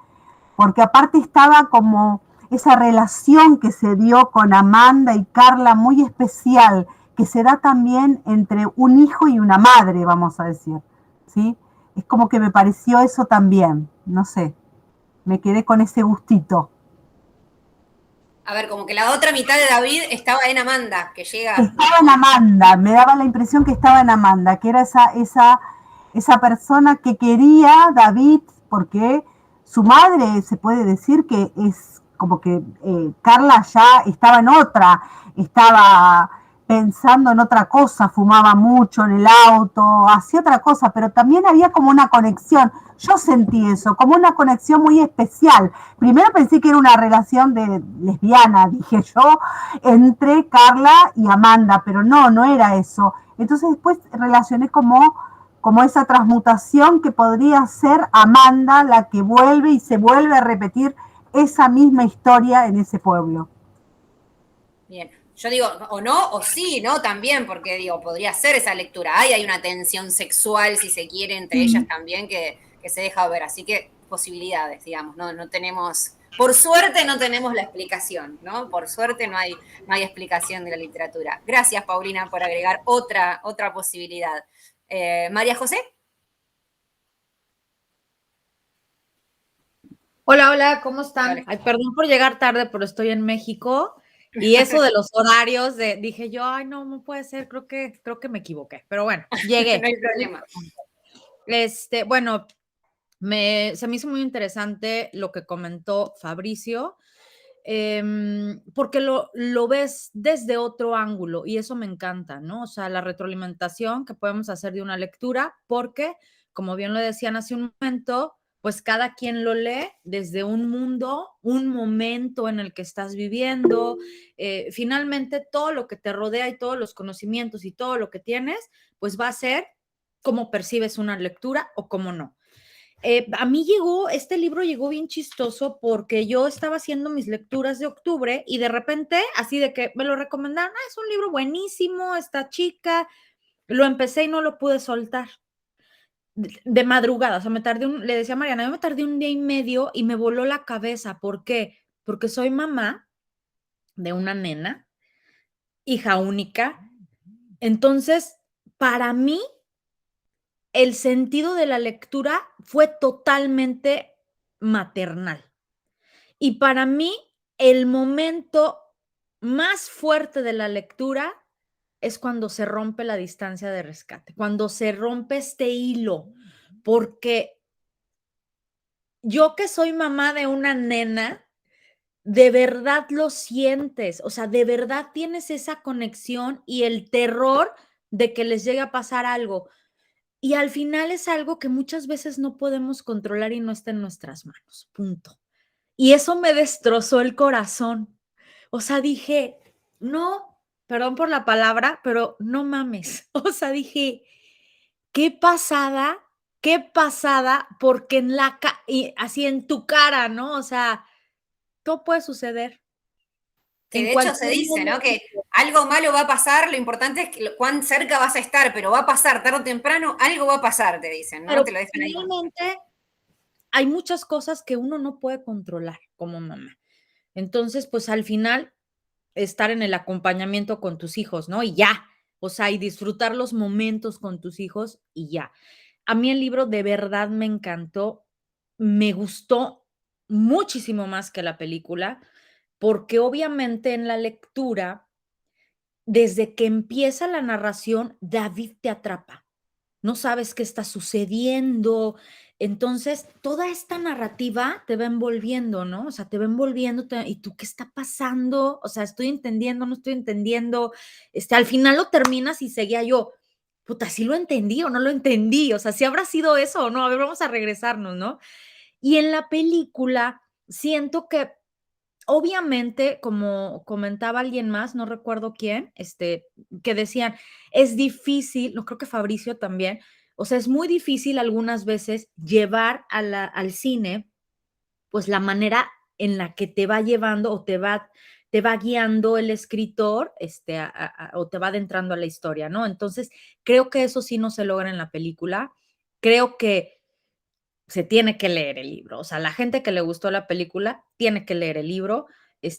[SPEAKER 11] Porque aparte estaba como esa relación que se dio con Amanda y Carla muy especial, que se da también entre un hijo y una madre, vamos a decir. ¿Sí? Es como que me pareció eso también. No sé. Me quedé con ese gustito.
[SPEAKER 1] A ver, como que la otra mitad de David estaba en Amanda, que llega.
[SPEAKER 11] Estaba en Amanda, me daba la impresión que estaba en Amanda, que era esa persona que quería David, porque su madre se puede decir que es como que Carla ya estaba en otra, estaba pensando en otra cosa, fumaba mucho en el auto, hacía otra cosa, pero también había como una conexión. Yo sentí eso, como una conexión muy especial. Primero pensé que era una relación de lesbiana, dije yo, entre Carla y Amanda, pero no era eso. Entonces después relacioné como esa transmutación que podría ser Amanda la que vuelve y se vuelve a repetir esa misma historia en ese pueblo.
[SPEAKER 1] Bien. Yo digo, o no, o sí, ¿no? También, porque digo, podría ser esa lectura. Hay una tensión sexual, si se quiere, entre ellas también, que se deja ver. Así que posibilidades, digamos, no tenemos, por suerte no tenemos la explicación, ¿no? Por suerte no hay explicación de la literatura. Gracias, Paulina, por agregar otra posibilidad. María José.
[SPEAKER 14] Hola, hola, ¿cómo están?
[SPEAKER 1] Hola.
[SPEAKER 14] Ay, perdón por llegar tarde, pero estoy en México y eso de los horarios, dije yo, ay, no, no puede ser, creo que me equivoqué, pero bueno, llegué.
[SPEAKER 1] No hay problema.
[SPEAKER 14] Bueno, se me hizo muy interesante lo que comentó Fabricio, porque lo ves desde otro ángulo y eso me encanta, ¿no? O sea, la retroalimentación que podemos hacer de una lectura, porque, como bien lo decían hace un momento, pues cada quien lo lee desde un mundo, un momento en el que estás viviendo. Finalmente, todo lo que te rodea y todos los conocimientos y todo lo que tienes, pues va a ser cómo percibes una lectura o cómo no. A mí este libro llegó bien chistoso porque yo estaba haciendo mis lecturas de octubre y de repente, así de que me lo recomendaron, es un libro buenísimo, está chica, lo empecé y no lo pude soltar. De madrugada, o sea, le decía a Mariana, yo me tardé un día y medio y me voló la cabeza. ¿Por qué? Porque soy mamá de una nena, hija única. Entonces, para mí, el sentido de la lectura fue totalmente maternal. Y para mí, el momento más fuerte de la lectura es cuando se rompe la distancia de rescate, cuando se rompe este hilo, porque yo que soy mamá de una nena, de verdad lo sientes, o sea, de verdad tienes esa conexión y el terror de que les llegue a pasar algo. Y al final es algo que muchas veces no podemos controlar y no está en nuestras manos, punto. Y eso me destrozó el corazón. O sea, dije, no, perdón por la palabra, pero no mames. O sea, dije, qué pasada, porque y así en tu cara, ¿no? O sea, todo puede suceder.
[SPEAKER 1] Que
[SPEAKER 14] En
[SPEAKER 1] de hecho se
[SPEAKER 14] cualquier
[SPEAKER 1] dice, ¿no? Que
[SPEAKER 14] momento.
[SPEAKER 1] algo malo va a pasar, lo importante es cuán cerca vas a estar, pero va a pasar tarde o temprano, algo va a pasar, te dicen, ¿no?
[SPEAKER 14] Pero
[SPEAKER 1] Te lo dejan ahí.
[SPEAKER 14] finalmente hay muchas cosas que uno no puede controlar como mamá. Entonces, pues al final, estar en el acompañamiento con tus hijos, ¿no? Y ya, o sea, y disfrutar los momentos con tus hijos y ya. A mí el libro de verdad me encantó, me gustó muchísimo más que la película, porque obviamente en la lectura, desde que empieza la narración, David te atrapa. No sabes qué está sucediendo. Entonces, toda esta narrativa te va envolviendo, ¿no? O sea, te va envolviendo, ¿y tú qué está pasando? O sea, estoy entendiendo, no estoy entendiendo. Al final lo terminas y seguía yo, puta, ¿sí lo entendí o no lo entendí? O sea, ¿sí habrá sido eso o no? A ver, vamos a regresarnos, ¿no? Y en la película siento que obviamente, como comentaba alguien más, no recuerdo quién, que decían, es difícil, no creo que Fabricio también, o sea, es muy difícil algunas veces llevar al cine, pues la manera en la que te va llevando o te va guiando el escritor, o te va adentrando a la historia, ¿no? Entonces, creo que eso sí no se logra en la película. Creo que se tiene que leer el libro. O sea, la gente que le gustó la película tiene que leer el libro.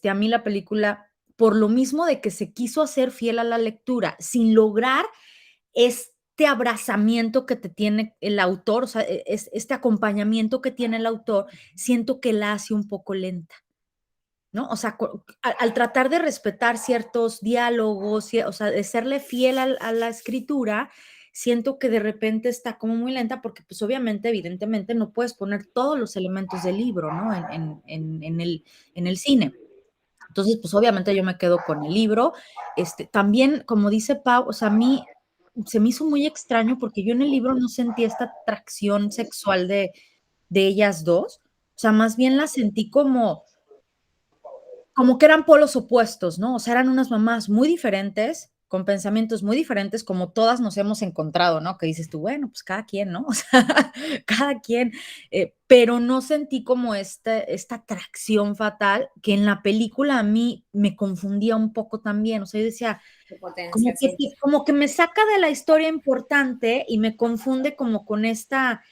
[SPEAKER 14] A mí la película, por lo mismo de que se quiso hacer fiel a la lectura, sin lograr este abrazamiento que te tiene el autor, o sea, este acompañamiento que tiene el autor, siento que la hace un poco lenta, ¿no? O sea, al tratar de respetar ciertos diálogos, o sea, de serle fiel a la escritura, siento que de repente está como muy lenta porque pues obviamente, evidentemente, no puedes poner todos los elementos del libro, ¿no? En el cine. Entonces, pues obviamente yo me quedo con el libro. También, como dice Pau, o sea, a mí se me hizo muy extraño porque yo en el libro no sentí esta atracción sexual de ellas dos. O sea, más bien la sentí como que eran polos opuestos, ¿no? O sea, eran unas mamás muy diferentes, con pensamientos muy diferentes, como todas nos hemos encontrado, ¿no? Que dices tú, bueno, pues cada quien, ¿no? O sea, cada quien, pero no sentí como esta atracción fatal que en la película a mí me confundía un poco también, o sea, yo decía,
[SPEAKER 1] Potencia, sí.
[SPEAKER 14] como que me saca de la historia importante y me confunde como con esta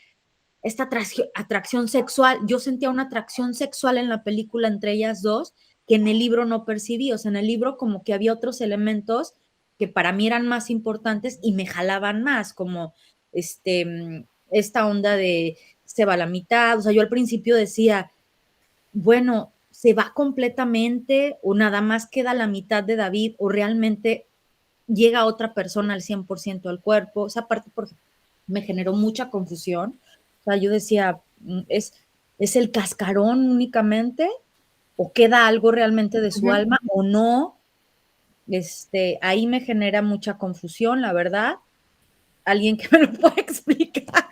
[SPEAKER 14] atracción sexual. Yo sentía una atracción sexual en la película entre ellas dos que en el libro no percibí. O sea, en el libro como que había otros elementos que para mí eran más importantes y me jalaban más, como esta onda de se va a la mitad. O sea, yo al principio decía,
[SPEAKER 17] bueno, ¿se va completamente o nada más queda la mitad de David o realmente llega otra persona al 100% al cuerpo? Esa parte me generó mucha confusión. O sea, yo decía, ¿es el cascarón únicamente? ¿O queda algo realmente de su alma o no? Ahí me genera mucha confusión, la verdad. Alguien que me lo pueda explicar.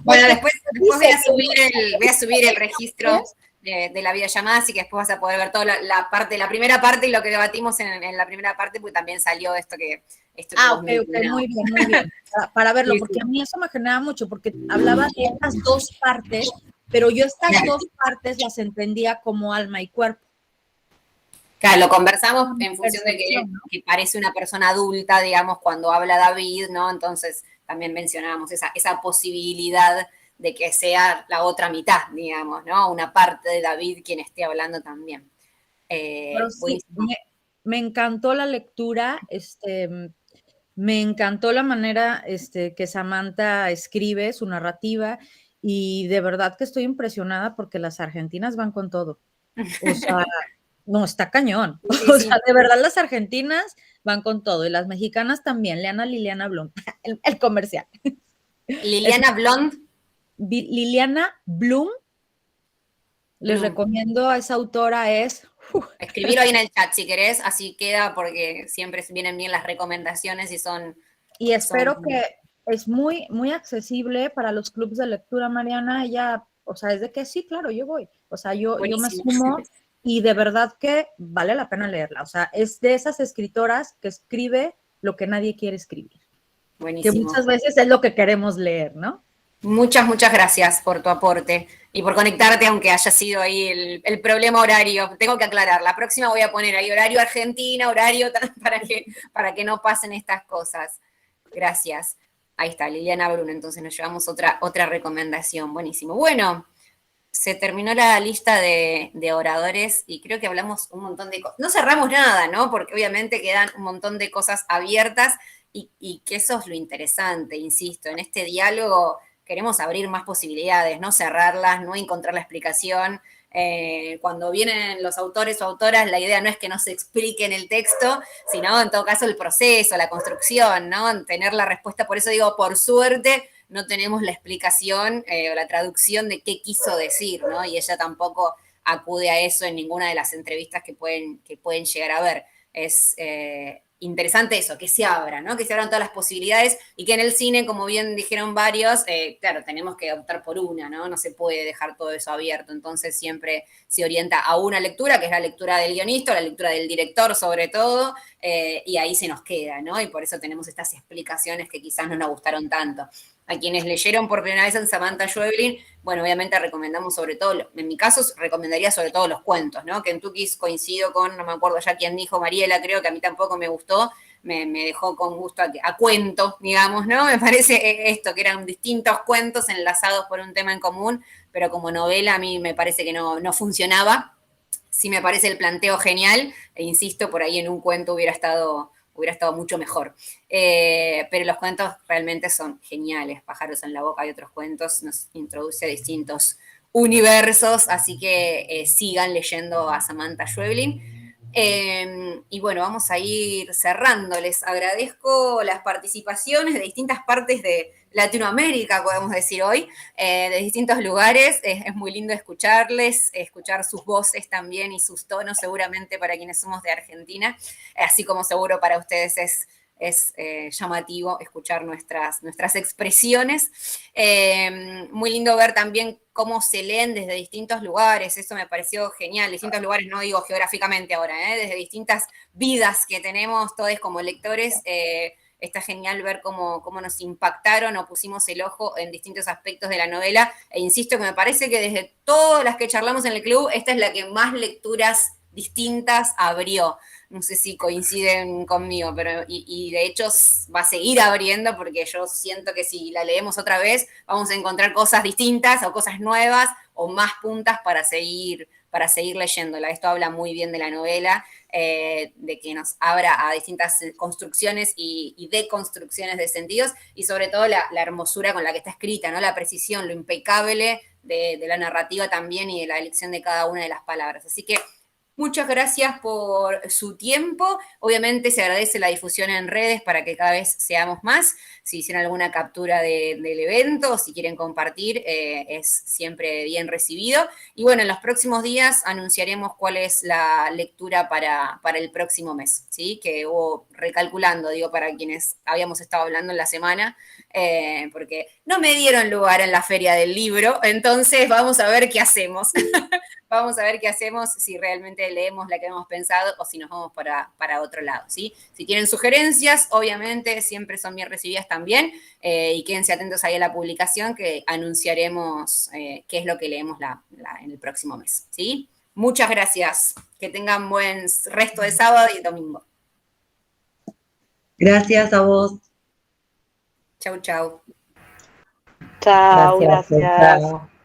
[SPEAKER 1] Bueno,
[SPEAKER 17] Porque
[SPEAKER 1] después voy a subir el registro de la videollamada, así que después vas a poder ver toda la primera parte y lo que debatimos en la primera parte, porque también salió esto que vos
[SPEAKER 17] ok,
[SPEAKER 1] mencionabas.
[SPEAKER 17] muy bien, para verlo,
[SPEAKER 1] Sí,
[SPEAKER 17] porque
[SPEAKER 1] sí.
[SPEAKER 17] a mí eso me generaba mucho, porque hablaba de estas dos partes, pero yo estas dos partes las entendía como alma y cuerpo.
[SPEAKER 1] Claro, lo conversamos en función de que parece una persona adulta, digamos, cuando habla David, ¿no? Entonces también mencionábamos esa posibilidad de que sea la otra mitad, digamos, ¿no? Una parte de David quien esté hablando también.
[SPEAKER 17] Pero sí,
[SPEAKER 1] Buenísimo.
[SPEAKER 17] me encantó la lectura, me encantó la manera que Samantha escribe, su narrativa, y de verdad que estoy impresionada porque las argentinas van con todo. O sea, no, está cañón.
[SPEAKER 1] Sí,
[SPEAKER 17] O
[SPEAKER 1] sí.
[SPEAKER 17] sea, de verdad las argentinas van con todo, y las mexicanas también. Lean a Liliana Blum, el comercial.
[SPEAKER 1] Liliana Blond.
[SPEAKER 17] Liliana Blum, les recomiendo a esa autora,
[SPEAKER 1] Escribirlo ahí en el chat si querés, así queda, porque siempre vienen bien las recomendaciones y son...
[SPEAKER 17] Y espero que es muy, muy accesible para los clubes de lectura, Mariana. Ella, o sea, es de que sí, claro, yo voy. O sea, yo me
[SPEAKER 1] Buenísimo.
[SPEAKER 17] sumo y de verdad que vale la pena leerla. O sea, es de esas escritoras que escribe lo que nadie quiere escribir.
[SPEAKER 1] Buenísimo.
[SPEAKER 17] Que muchas veces es lo que queremos leer, ¿no?
[SPEAKER 1] Muchas gracias por tu aporte y por conectarte, aunque haya sido ahí el problema horario. Tengo que aclarar, la próxima voy a poner ahí horario Argentina, horario para que no pasen estas cosas. Gracias. Ahí está, Liliana Bruno, entonces nos llevamos otra recomendación. Buenísimo. Bueno, se terminó la lista de oradores y creo que hablamos un montón de cosas. No cerramos nada, ¿no? Porque obviamente quedan un montón de cosas abiertas y que eso es lo interesante, insisto, en este diálogo queremos abrir más posibilidades, no cerrarlas, no encontrar la explicación. Cuando vienen los autores o autoras, la idea no es que no se explique en el texto, sino en todo caso el proceso, la construcción, ¿no? Tener la respuesta. Por eso digo, por suerte, no tenemos la explicación o la traducción de qué quiso decir, ¿no? Y ella tampoco acude a eso en ninguna de las entrevistas que pueden llegar a ver. Es interesante eso, que se abra, ¿no? Que se abran todas las posibilidades y que en el cine, como bien dijeron varios, claro, tenemos que optar por una, ¿no? No se puede dejar todo eso abierto, entonces siempre se orienta a una lectura, que es la lectura del guionista, la lectura del director sobre todo, y ahí se nos queda, ¿no? Y por eso tenemos estas explicaciones que quizás no nos gustaron tanto. A quienes leyeron por primera vez en Samantha Schweblin, bueno, obviamente recomendamos sobre todo, en mi caso recomendaría sobre todo los cuentos, ¿no? Kentucky coincido con, no me acuerdo ya quién dijo, Mariela, creo que a mí tampoco me gustó, me dejó con gusto a cuento, digamos, ¿no? Me parece esto, que eran distintos cuentos enlazados por un tema en común, pero como novela a mí me parece que no funcionaba. Sí me parece el planteo genial, e insisto, por ahí en un cuento hubiera estado mucho mejor. Pero los cuentos realmente son geniales. Pájaros en la boca y otros cuentos nos introduce a distintos universos, así que sigan leyendo a Samantha Schweblin. Y bueno, vamos a ir cerrando. Les agradezco las participaciones de distintas partes de Latinoamérica, podemos decir hoy, de distintos lugares. Es muy lindo escucharles, escuchar sus voces también y sus tonos, seguramente para quienes somos de Argentina, así como seguro para ustedes es llamativo escuchar nuestras expresiones. Muy lindo ver también cómo se leen desde distintos lugares, eso me pareció genial, distintos lugares, no digo geográficamente ahora, desde distintas vidas que tenemos todos como lectores. Está genial ver cómo nos impactaron o pusimos el ojo en distintos aspectos de la novela, e insisto que me parece que desde todas las que charlamos en el club, esta es la que más lecturas distintas abrió. No sé si coinciden conmigo, pero y de hecho va a seguir abriendo, porque yo siento que si la leemos otra vez vamos a encontrar cosas distintas o cosas nuevas o más puntas para seguir seguir leyéndola. Esto habla muy bien de la novela, de que nos abra a distintas construcciones y deconstrucciones de sentidos, y sobre todo la hermosura con la que está escrita, ¿no? La precisión, lo impecable de la narrativa también y de la elección de cada una de las palabras. Así que muchas gracias por su tiempo. Obviamente se agradece la difusión en redes para que cada vez seamos más. Si hicieron alguna captura del evento, si quieren compartir, es siempre bien recibido. Y bueno, en los próximos días anunciaremos cuál es la lectura para el próximo mes, ¿sí? Que hubo recalculando, digo, para quienes habíamos estado hablando en la semana, porque no me dieron lugar en la Feria del Libro, entonces vamos a ver qué hacemos. Vamos a ver qué hacemos, si realmente leemos la que hemos pensado o si nos vamos para otro lado, ¿sí? Si tienen sugerencias, obviamente siempre son bien recibidas también, y quédense atentos ahí a la publicación que anunciaremos qué es lo que leemos en el próximo mes, ¿sí? Muchas gracias. Que tengan buen resto de sábado y domingo.
[SPEAKER 18] Gracias a vos.
[SPEAKER 1] Chau, chau.
[SPEAKER 16] Chao,
[SPEAKER 14] Gracias.
[SPEAKER 16] gracias.
[SPEAKER 14] Chao.